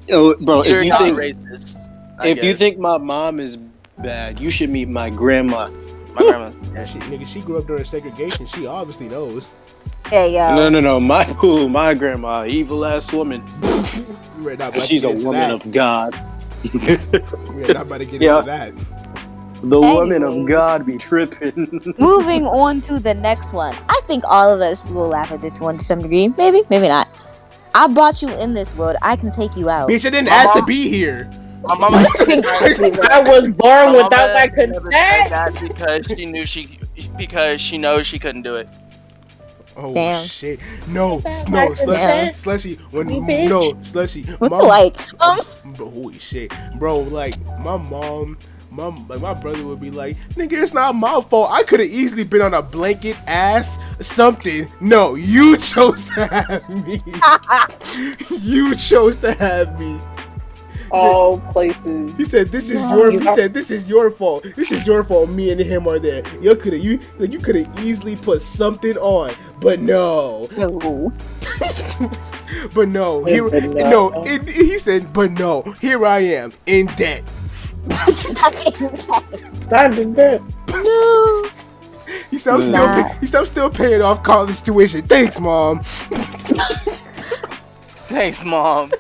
Yo, bro, You're if you not think racist. if you think my mom is bad, you should meet my grandma. My grandma. Yeah, she grew up during segregation. She obviously knows. Hey, yo. No. My grandma, evil ass woman. We're not about She's to a get into woman that. of God. We're not about to get Yeah. into that. The woman Anyway. of God be tripping. Moving on to the next one. I think all of us will laugh at this one to some degree. Maybe not. I brought you in this world. I can take you out. Bitch, I didn't My ask to mom- be here. My mama I was born My without mama my never said consent. that because she knows she couldn't do it. Oh Damn. shit! No, That's no, my slushy, consent. slushy. When You bitch. no, slushy. What's it like? But holy shit, bro! Like my mom my brother would be like, nigga, it's not my fault. I could have easily been on a blanket, ass, something. No, you chose to have me. You chose to have me. All places. He said, "This is your." He said, "This is your fault. This is your fault. Me and him are there. You could have easily put something on, but no, No. but no. Here, no. He said, but no. Here I am in debt. Not in debt. No. He said, I'm still paying off college tuition. Thanks, mom. Thanks, mom.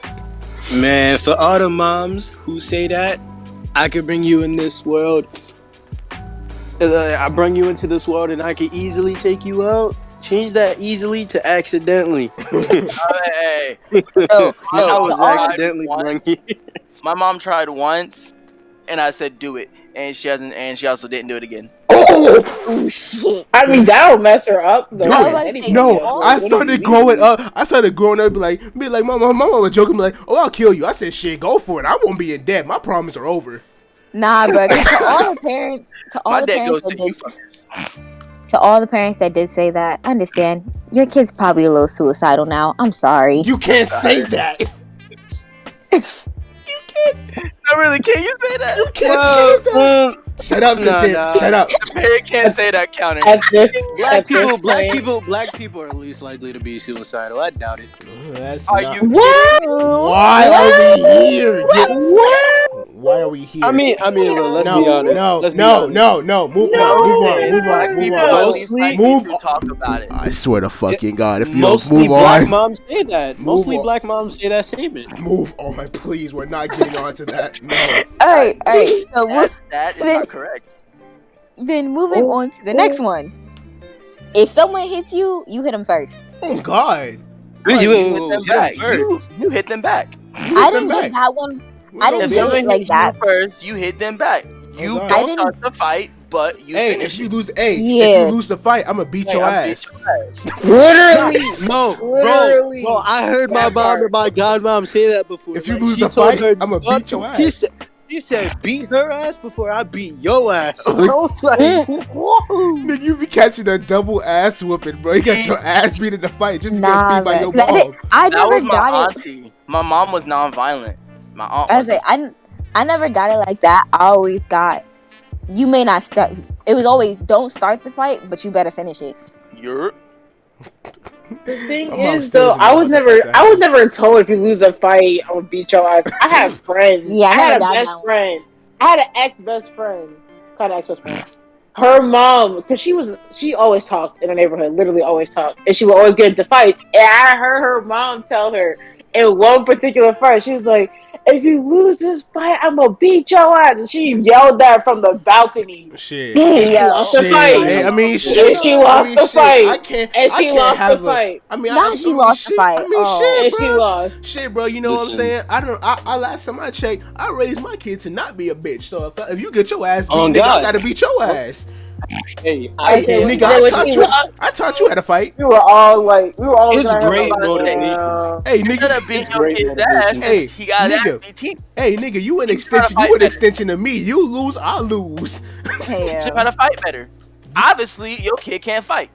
Man, for all the moms who say that, I could bring you in this world. I bring you into this world and I could easily take you out. Change that easily to accidentally. Hey, No. I was all- accidentally bringing you. my mom tried once, and I said do it, and she hasn't, and she also didn't do it again. Oh shit. I mean, that'll mess her up. Though. Dude, Anyway, no, I started growing up. Be like, my mama was joking, be like, oh, I'll kill you. I said, shit, go for it. I won't be in debt. My problems are over. Nah, bro. To all the parents, My dad goes to you fuckers. to all the parents that did say that, understand your kid's probably a little suicidal now. I'm sorry. You can't say that. No, really, can you say that? You can't say that. Shut up, Sincere. nah. Shut up. The parent can't say that, counter. at this, Black point- people are least likely to be suicidal. I doubt it. That's Are not- you What? Why are we here? What? Why are we here? I mean, well, let's be honest. Let's be honest. No. Move on. Move on. Talk about it. I swear to fucking God, if you don't Mostly move black on. moms say that. Mostly on. black moms say that statement. Move on, please. We're not getting onto that. No. All right. So That is not correct. then moving on to the next one. If someone hits you, you hit them first. Oh God. You You hit them back. You hit them back. I didn't get that one. I didn't If get someone it like hits that. you first, you hit them back. You God. I don't didn't- start the fight, but you Hey, finish if you it. lose, Yeah. if you lose the fight, I'm gonna beat your I'll ass. beat your ass. Literally. No, Literally. bro, I heard my That mom part. and my godmom say that before. If you Like, lose she the told fight, I'ma beat your ass. She said, beat her ass before I beat your ass. I was like, whoa. Nigga, you be catching a double ass whooping, bro. You got your ass beat in the fight just to Nah, get beat by your man. mom. I That never was my got it. auntie. My mom was non-violent. My aunt I was wasn't. like, I never got it like that. I always got. You may not start. It was always don't start the fight, but you better finish it. You're The thing My mom is, still though, doesn't I know was about the fact that I was never told if you lose a fight, I'm gonna beat your ass. I had friends. Yeah, I I had never a got best that one. friend. I had an ex-best friend. Kind of ex-best friend. Her mom, because she always talked in the neighborhood, literally always talked, and she would always get into fights. And I heard her mom tell her in one particular fight, she was like, "If you lose this fight, I'm gonna beat your ass." And she yelled that from the balcony. Shit. Yeah. Lost the Shit. fight. Hey, I mean, And shit. she lost the fight. I can't. And I she can't lost the have a. fight. I mean, Nah, she lost the shit, fight. I mean, Oh. shit, And bro. she lost. Shit, bro. You know what I'm Listen. saying? I last time I checked, I raised my kid to not be a bitch. So if you get your ass beat, On nigga, I God. gotta beat your ass. Hey, Hey, Okay, nigga, when I taught you how to fight. We were all like, It's trying to great like, motivation. Hey, instead nigga. of beating your great kid's ass, motivation. Hey, he got nigga. that beat. Hey, nigga, you an Teach him how to extension. fight You an better. extension of me. You lose, I lose. Teach him how Damn. to fight better. Obviously, your kid can't fight.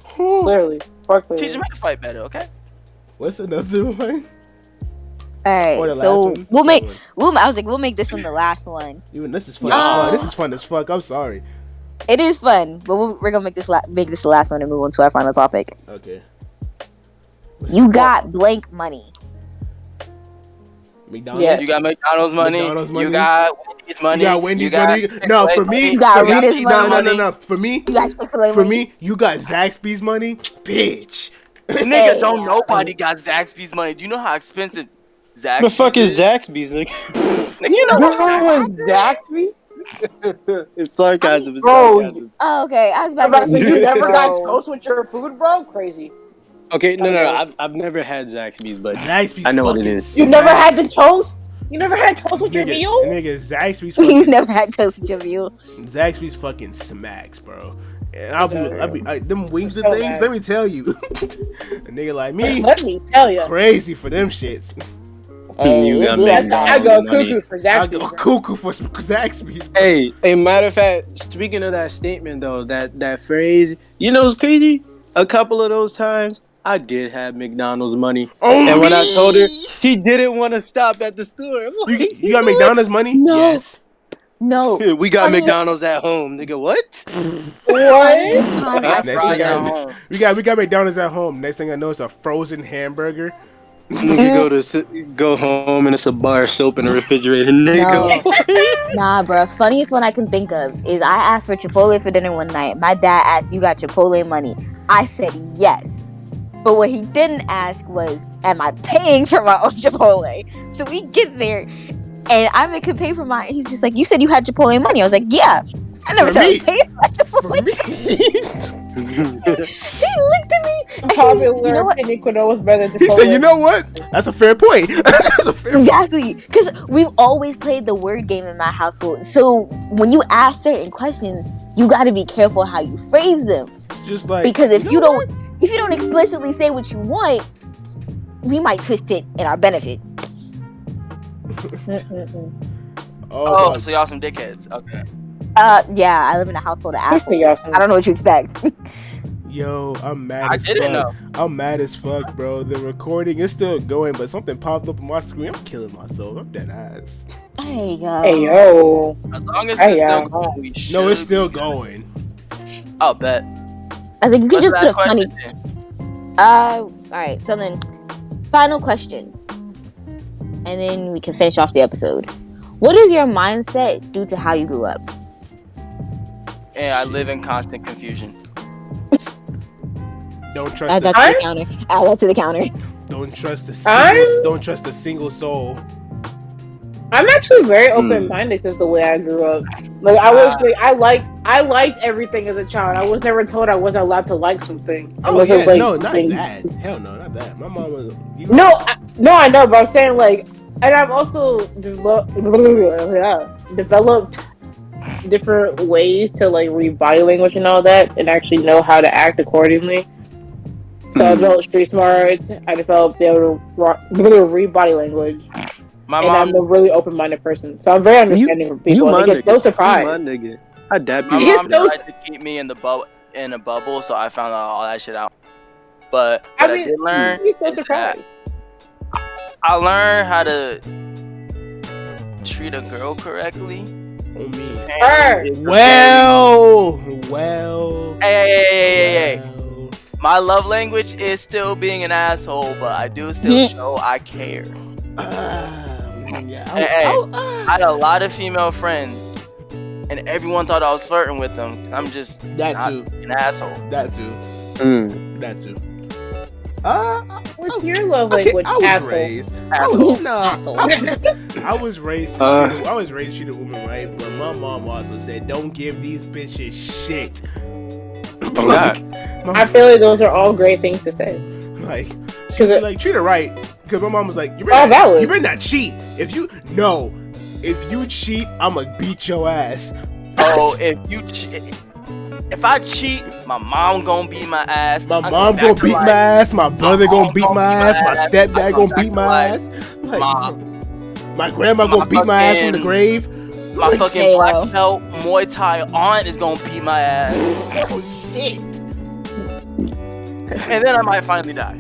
clearly. Fuck Teach him how to fight better, okay? What's another one? All right. Or the last So one? we'll make. Which one? I was like, we'll make this one the last one. Even this is fun. No. As fuck. This is fun as fuck. I'm sorry. It is fun, but we're gonna make this the last one and move on to our final topic. Okay. You got blank money. McDonald's. Yes. You got McDonald's money. McDonald's money. You got Wendy's money. You got Wendy's got money. No, for me. You got for me- Rita's no, money. no. For me. You got Chick-fil-A For money. me, you got Zaxby's money, bitch. Nigga, don't Hey. nobody got Zaxby's money. Do you know how expensive Zaxby's the fuck is Zaxby's, nigga? Nigga, you know what Remember Zaxby's when Zaxby? It's sarcasm. It's Bro, sarcasm. Oh, okay. I was about About to to say, say you never got bro. toast with your food, bro? Crazy. Okay, no. I've never had Zaxby's, but Zaxby's I know what it fucking is. You never had the toast? You never had toast with your Nigga, meal? nigga, Zaxby's You fucking, never had toast with your meal. Zaxby's fucking smacks, bro. And I'll be them wings and So things. bad. Let me tell you, a nigga like me, Let me tell you. crazy for them shits. Hey, You let's got do that. I McDonald's go money. cuckoo for I Zaxby's. go bro. cuckoo for Zaxby's. Bro. Hey, a matter of fact, speaking of that statement though, that phrase, you know what's crazy? A couple of those times, I did have McDonald's money, Oh and when I told her, me! she didn't want to stop at the store. I'm like, You got McDonald's money? No. Yes. No. we got Funny- McDonald's at home, nigga. What? What? Funniest time I Next Fries thing at freaking- home. we got McDonald's at home. Next thing I know, it's a frozen hamburger. Nigga go home and it's a bar of soap in the refrigerator. Nigga, Nah, bro. Funniest one I can think of is I asked for Chipotle for dinner one night. My dad asked, "You got Chipotle money?" I said yes. But what he didn't ask was, "Am I paying for my own Chipotle?" So we get there, and I make him pay for mine. He's just like, "You said you had Chipotle money." I was like, "Yeah." I never For said me. I paid for my For Chipotle. me. He looked at me. And he was, Popular you know what? opinion Quinoa was better than He said, Chipotle. "You know what? That's a fair point. That's a fair point." Exactly, because we've always played the word game in my household. So when you ask certain questions, you got to be careful how you phrase them. Just like Because if you know don't explicitly say what you want, we might twist it in our benefit. Oh, God. so y'all some dickheads. Okay. Yeah, I live in a household of Twist assholes. y'all some- I don't know what you expect. Yo, I'm mad I as didn't fuck. know. I'm mad as fuck, bro. The recording is still going, but something popped up on my screen. I'm killing myself. I'm dead ass. There you go. Hey yo. As long as Hey, it's yeah. still going, we should. No, it's still be good. going. I'll bet. I think you can What's just the put a last funny. question? All right. So then, final question, and then we can finish off the episode. What is your mindset due to how you grew up? And I live in constant confusion. Don't trust. Add that A, to the counter. Add that to the counter. don't trust a I'm- single. Don't trust a single soul. I'm actually very open-minded because the way I grew up. Like I was like I liked everything as a child. I was never told I wasn't allowed to like something. Oh Unless it yeah, was, like, no, not things- that. Hell no, not that. My mom was. You No, I know, but I'm saying like, and I've also developed different ways to like read body language and all that, and actually know how to act accordingly. So I developed street smarts. I developed the able to read body language, My and I'm mom. a really open-minded person. So I'm very understanding of people. my And I get nigga. so surprised. You my nigga. I dap My you. He mom gets so- tried to keep me in the bubble, so I found out all that shit out. But I what I mean, did learn He's so is surprised. that I learned how to treat a girl correctly. on me. Her. Well. Hey. well. My love language is still being an asshole, but I do still show I care. Yeah. Hey, I had a lot of female friends, and everyone thought I was flirting with them. 'Cause I'm just That not too. an asshole. That too. Mm. That too. What's your love Okay, language, I was asshole? raised. Asshole. Asshole. I was raised. Uh. I was raised to treat a woman right, but my mom also said, "Don't give these bitches shit." Oh, God. I feel like those are all great things to say. like, she be like, treat her right, because my mom was like, "You Oh, better, valid. you better not cheat. If you cheat, I'ma beat your ass." Oh, if I cheat, my mom gonna beat my ass. My I'm mom back gonna to beat life. my ass. My brother mom gonna beat my ass. My stepdad I'm gonna back beat to my life. ass. Like, Ma- my grandma my gonna beat my ass from the fucking- grave. My Like, fucking Hey, black yo. belt Muay Thai aunt is gonna beat my ass, oh shit. and then I might finally die,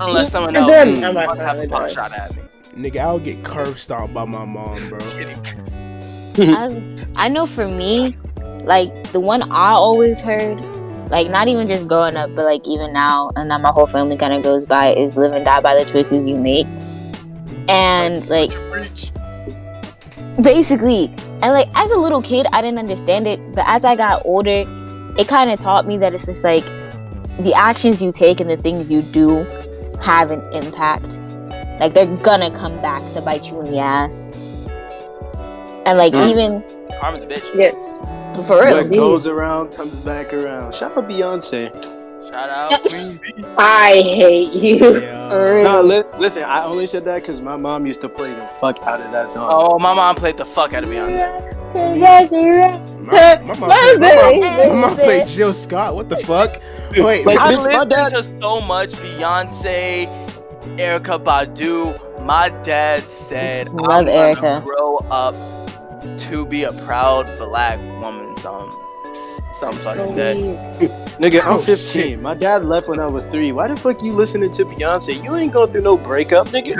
unless someone And else then I might wants to have a finally pot die. shot at me. Nigga, I'll get curb stomped by my mom, bro. I know for me, like the one I always heard, like not even just growing up, but like even now, and that my whole family kind of goes by, is live and die by the choices you make. And like Reach. basically, and like as a little kid, I didn't understand it, but as I got older, it kind of taught me that it's just like the actions you take and the things you do have an impact. Like they're gonna come back to bite you in the ass. And like even Karma's a bitch. Yes. for real, What goes around comes back around. Shout out Beyonce. Shout out Queen B. I hate you. Yeah. For real. Nah, listen, I only said that because my mom used to play the fuck out of that song. Oh, my mom played the fuck out of Beyonce. My mom played Jill Scott. What the fuck? Wait, Like, I bitch, my listened dad- to so much Beyonce, Erica Badu. My dad said Love I'm Erica. gonna grow up to be a proud black woman. Some fucking day. Nigga, I'm Oh, 15. shit. My dad left when I was 3. Why the fuck you listening to Beyonce? You ain't going through no breakup, nigga.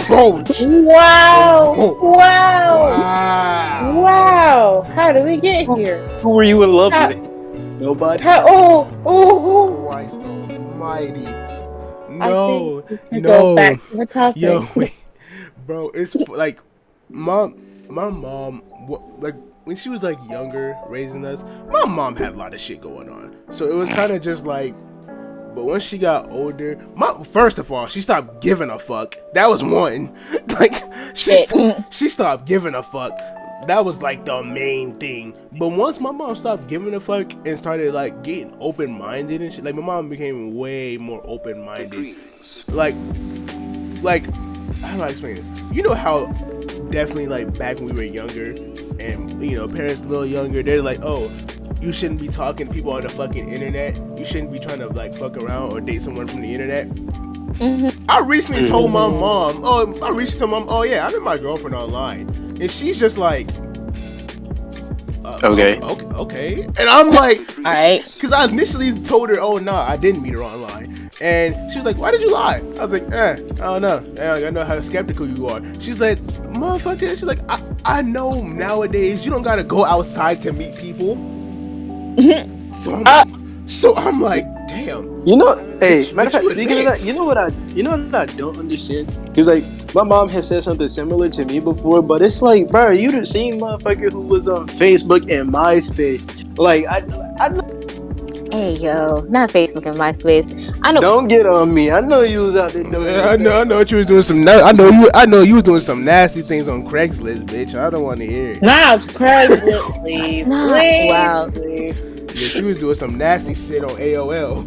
Oh, Wow! oh, Wow! wow. Wow! How did we get here? Who were you in love How- with? Nobody. Oh! Christ almighty. I No, think we should go back to the topic. yo, wait, bro. It's like my mom, like when she was like younger, raising us. My mom had a lot of shit going on, so it was kind of just like. But once she got older, first of all, she stopped giving a fuck. That was one. Like she stopped giving a fuck. That was like the main thing. But once my mom stopped giving a fuck and started like getting open-minded and shit, like my mom became way more open-minded. Like how do I explain this? You know how definitely like back when we were younger and you know parents a little younger, they're like, oh, you shouldn't be talking to people on the fucking internet. You shouldn't be trying to like fuck around or date someone from the internet. I recently told my mom, oh yeah, I met my girlfriend online. And she's just like, okay. And I'm like, All right. because I initially told her, oh, no, I didn't meet her online. And she was like, why did you lie? I was like, I don't know. I know how skeptical you are. She's like, motherfucker. She's like, I know nowadays you don't got to go outside to meet people. So I'm like, damn. You know, hey, matter of fact, you speaking of that, you know what I don't understand? He was like, my mom has said something similar to me before, but it's like, bro, you the same motherfucker who was on Facebook and MySpace. Like, I Hey yo, not Facebook and MySpace. I know. don't get on me. I know you was out there doing. Yeah, I know what you was doing I know you was doing some nasty things on Craigslist, bitch. I don't want to hear it. Nah, it's Craigslist, please. Nah, Please. wow. Please. Yeah, she was doing some nasty shit on AOL.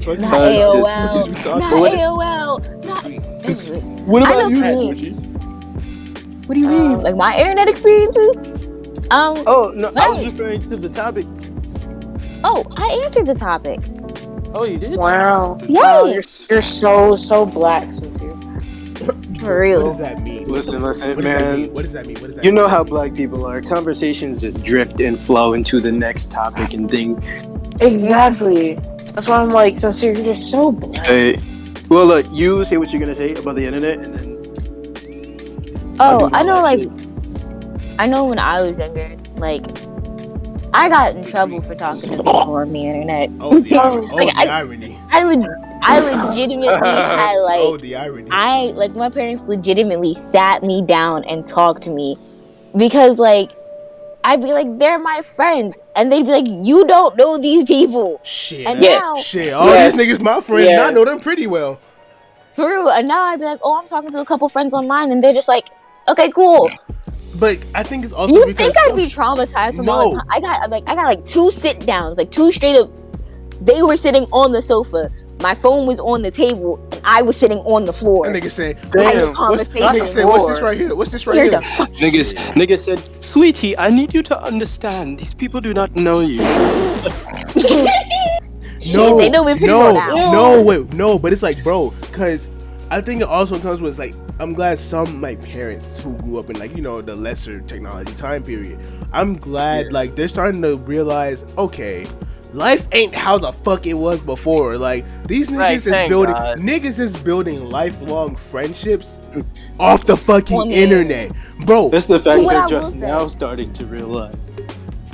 Fuck Not you- AOL. you talking Not about? AOL. Not. Anyway, What I know about you, what you Slushi? What do you mean? like my internet experiences. Oh no, I was right. referring to the topic. Oh, I answered the topic. Oh, you did? Wow. Yes. Wow, you're so black, Sincere. For real. What does that mean? Listen, What does that man. mean? What does that mean? What does that You mean? know how black people are. Conversations just drift and flow into the next topic and thing. Exactly. That's why I'm like, Sincere, you're just so black. Hey, well, look, you say what you're gonna say about the internet, and then. Oh, I I'll do know. my Like, shit. I know when I was younger, like, I got in trouble for talking to people on the internet. Oh, the irony. Like, The irony. I legitimately had Oh, like. the irony. My parents legitimately sat me down and talked to me because like I'd be like, they're my friends, and they'd be like, you don't know these people. Shit. And Yeah. now, Shit. All Yeah. these niggas my friends, and Yeah. I know them pretty well. for real, and now I'd be like, oh, I'm talking to a couple friends online, and they're just like, okay, cool. But I think it's also You because think I'd be traumatized from all the No. time? I got 2 sit downs, like 2 straight up. They were sitting on the sofa. My phone was on the table, and I was sitting on the floor. that nigga said, Damn. what's Conversation. this right here? What's this right Hear here? the Niggas said, sweetie, I need you to understand. These people do not know you. Shit, they know me pretty well now. No, but it's like, bro, because I think it also comes with like, I'm glad some like parents who grew up in like, you know, the lesser technology time period, I'm glad like they're starting to realize, okay, life ain't how the fuck it was before. Like these niggas Right, is thank building God. building lifelong friendships off the fucking On the internet, bro. That's the fact What they're I will just say- now starting to realize.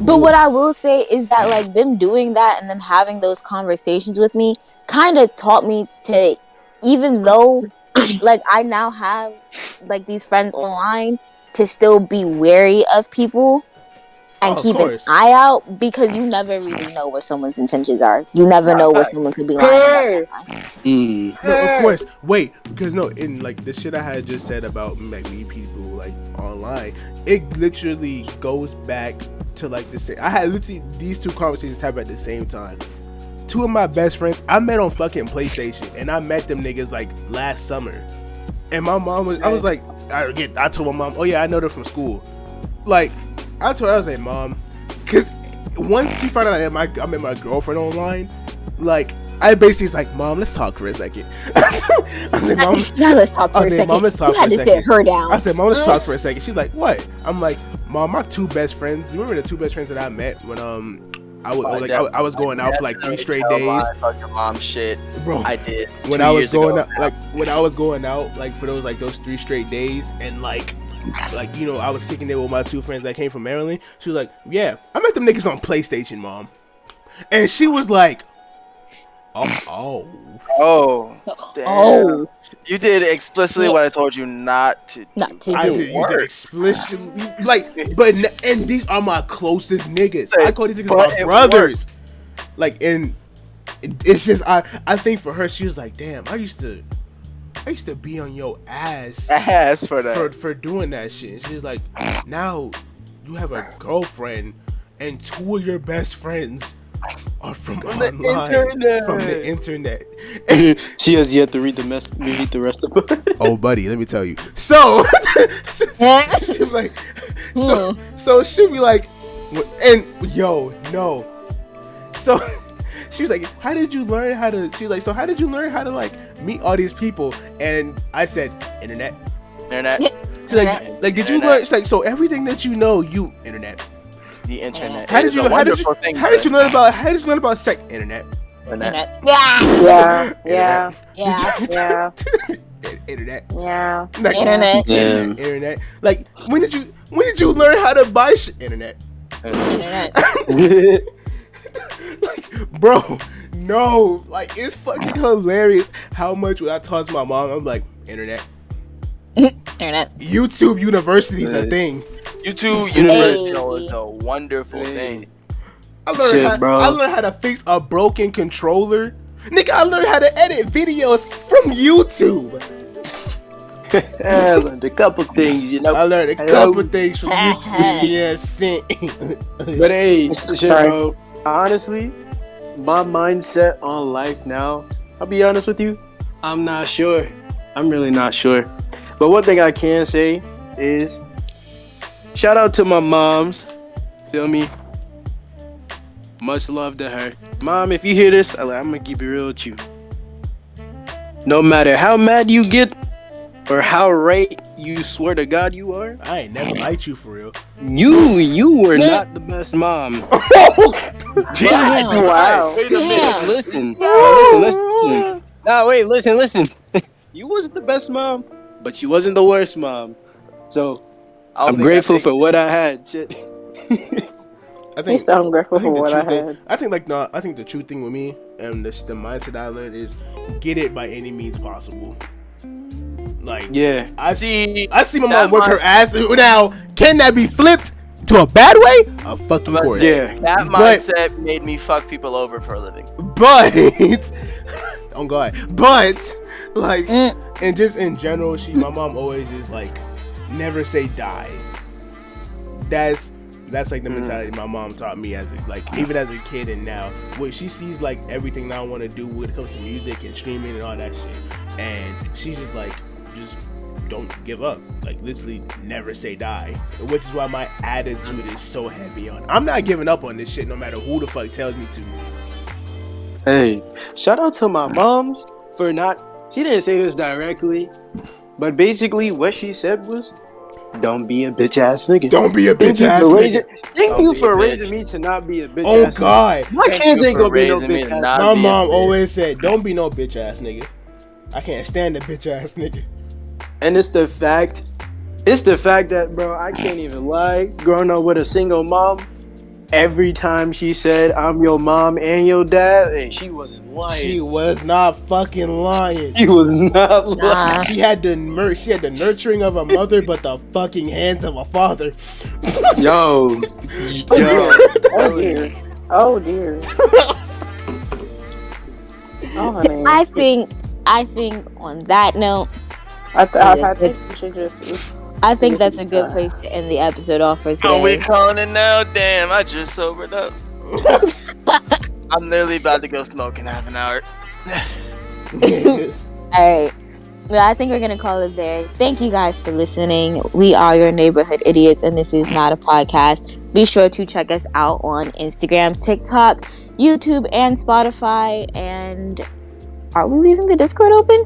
But what I will say is that like them doing that and them having those conversations with me kind of taught me to, even though like I now have like these friends online, to still be wary of people and Oh, of keep an course. eye out, because you never really know what someome's intentions are. You never know what someone could be lying about. Mm. No, of course. Wait, because no, in like the shit I had just said about like meet people like online, it literally goes back to like the same. I had literally these 2 conversations happen at the same time. 2 of my best friends I met on fucking PlayStation, and I met them niggas like last summer. And my mom was, I was like, I told my mom, oh yeah, I know them from school. Like, I told her, I was like, mom, because once she found out I met my girlfriend online, like, I basically was like, Mom, let's talk for a second. I said, Mom, Now let's talk for a second. Mom, let's talk You for had a to second. sit her down. I said, Mom, let's talk for a second. She's like, what? I'm like, Mom, my two best friends. You remember the two best friends that I met when I was going out for like 3 straight days. Fucking mom shit, bro. I did. When I was going out, when I was going out, like for those 3 straight days, and like you know, I was kicking it with my 2 friends that came from Maryland. She was like, yeah, I met them niggas on PlayStation, Mom. And she was like, oh, damn. Oh. You did explicitly what I told you not to do. You did explicitly, and these are my closest niggas. I call these niggas my brothers. Like, and it's just, I think for her, she was like, damn, I used to be on your ass for that. For doing that shit. And she's like, now you have a girlfriend and 2 of your best friends are from online, from the internet. She has yet to read the rest of it. Oh, buddy, let me tell you. So she was like, so she'd be like, and yo, no. So she was like, how did you learn how to? She's like, so how did you learn how to like meet all these people? And I said, internet. She's like, did you learn? She's like, so everything that you know, you internet. The internet. How did you learn about sex? Internet. Internet. Yeah. Internet. Yeah. Like, Internet. Internet. Like, when did you learn how to buy shit? Internet. Like, bro, no. Like, it's fucking hilarious how much when I talk to my mom, I'm like, internet. Internet. YouTube University is a thing. YouTube University is a wonderful thing. I learned how to fix a broken controller. Nigga, I learned how to edit videos from YouTube. I learned a couple things, you know. I learned a couple things from YouTube. Yes, but hey, shit, bro. Honestly, my mindset on life now, I'll be honest with you, I'm not sure. I'm really not sure. But one thing I can say is, shout out to my moms. Feel me? Much love to her. Mom, if you hear this, I'm gonna keep it real with you. No matter how mad you get or how right you swear to God you are, I ain't never liked you for real. You were not the best mom. Wow. Wait a minute. Listen. No, wait, listen. You wasn't the best mom, but you wasn't the worst mom. So I'm grateful for what I had. Shit. I think I'm grateful for what I had. I think the true thing with me and the mindset I learned is get it by any means possible. Like, yeah, I see my mom work her ass. Now, can that be flipped to a bad way? Of fucking course. Yeah, that mindset made me fuck people over for a living. But oh god, but like, and just in general, my mom always is like, never say die. That's like the mentality my mom taught me even as a kid, and now when she sees like everything that I want to do when it comes to music and streaming and all that shit, and she's just like, just don't give up, like literally never say die, which is why my attitude is so heavy on I'm not giving up on this shit no matter who the fuck tells me to. Hey, shout out to my moms for she didn't say this directly, but basically what she said was, don't be a bitch ass nigga. Don't be a bitch ass nigga. Thank you for raising me to not be a bitch ass nigga. Oh god. My kids ain't gonna be no bitch ass nigga. My mom always said, don't be no bitch ass nigga. I can't stand a bitch ass nigga. And it's the fact that, bro, I can't even lie. Growing up with a single mom, every time she said, I'm your mom and your dad, hey, she wasn't lying. She was not fucking lying. She was not lying. She had the nurturing of a mother, but the fucking hands of a father. Yo. Oh dear. Oh dear. Oh honey. I think on that note, I think we should just. I think that's a good place to end the episode off for today. Are we calling it now? Damn, I just sobered up. I'm literally about to go smoke in half an hour. Alright. Well, I think we're going to call it there. Thank you guys for listening. We are your neighborhood idiots, and this is not a podcast. Be sure to check us out on Instagram, TikTok, YouTube and Spotify. And are we leaving the Discord open?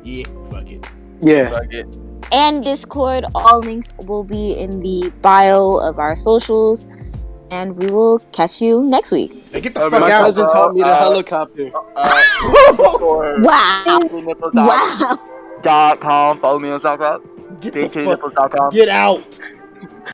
Yeah, fuck it. Yeah. Fuck it. And Discord. All links will be in the bio of our socials. And we will catch you next week. Hey, get the fuck My out. cousin taught me the helicopter. Discord. Wow. Wow. BigTittyNipples.com. Follow me on SoundCloud. Get the fuck. BigTittyNipples.com. Get out.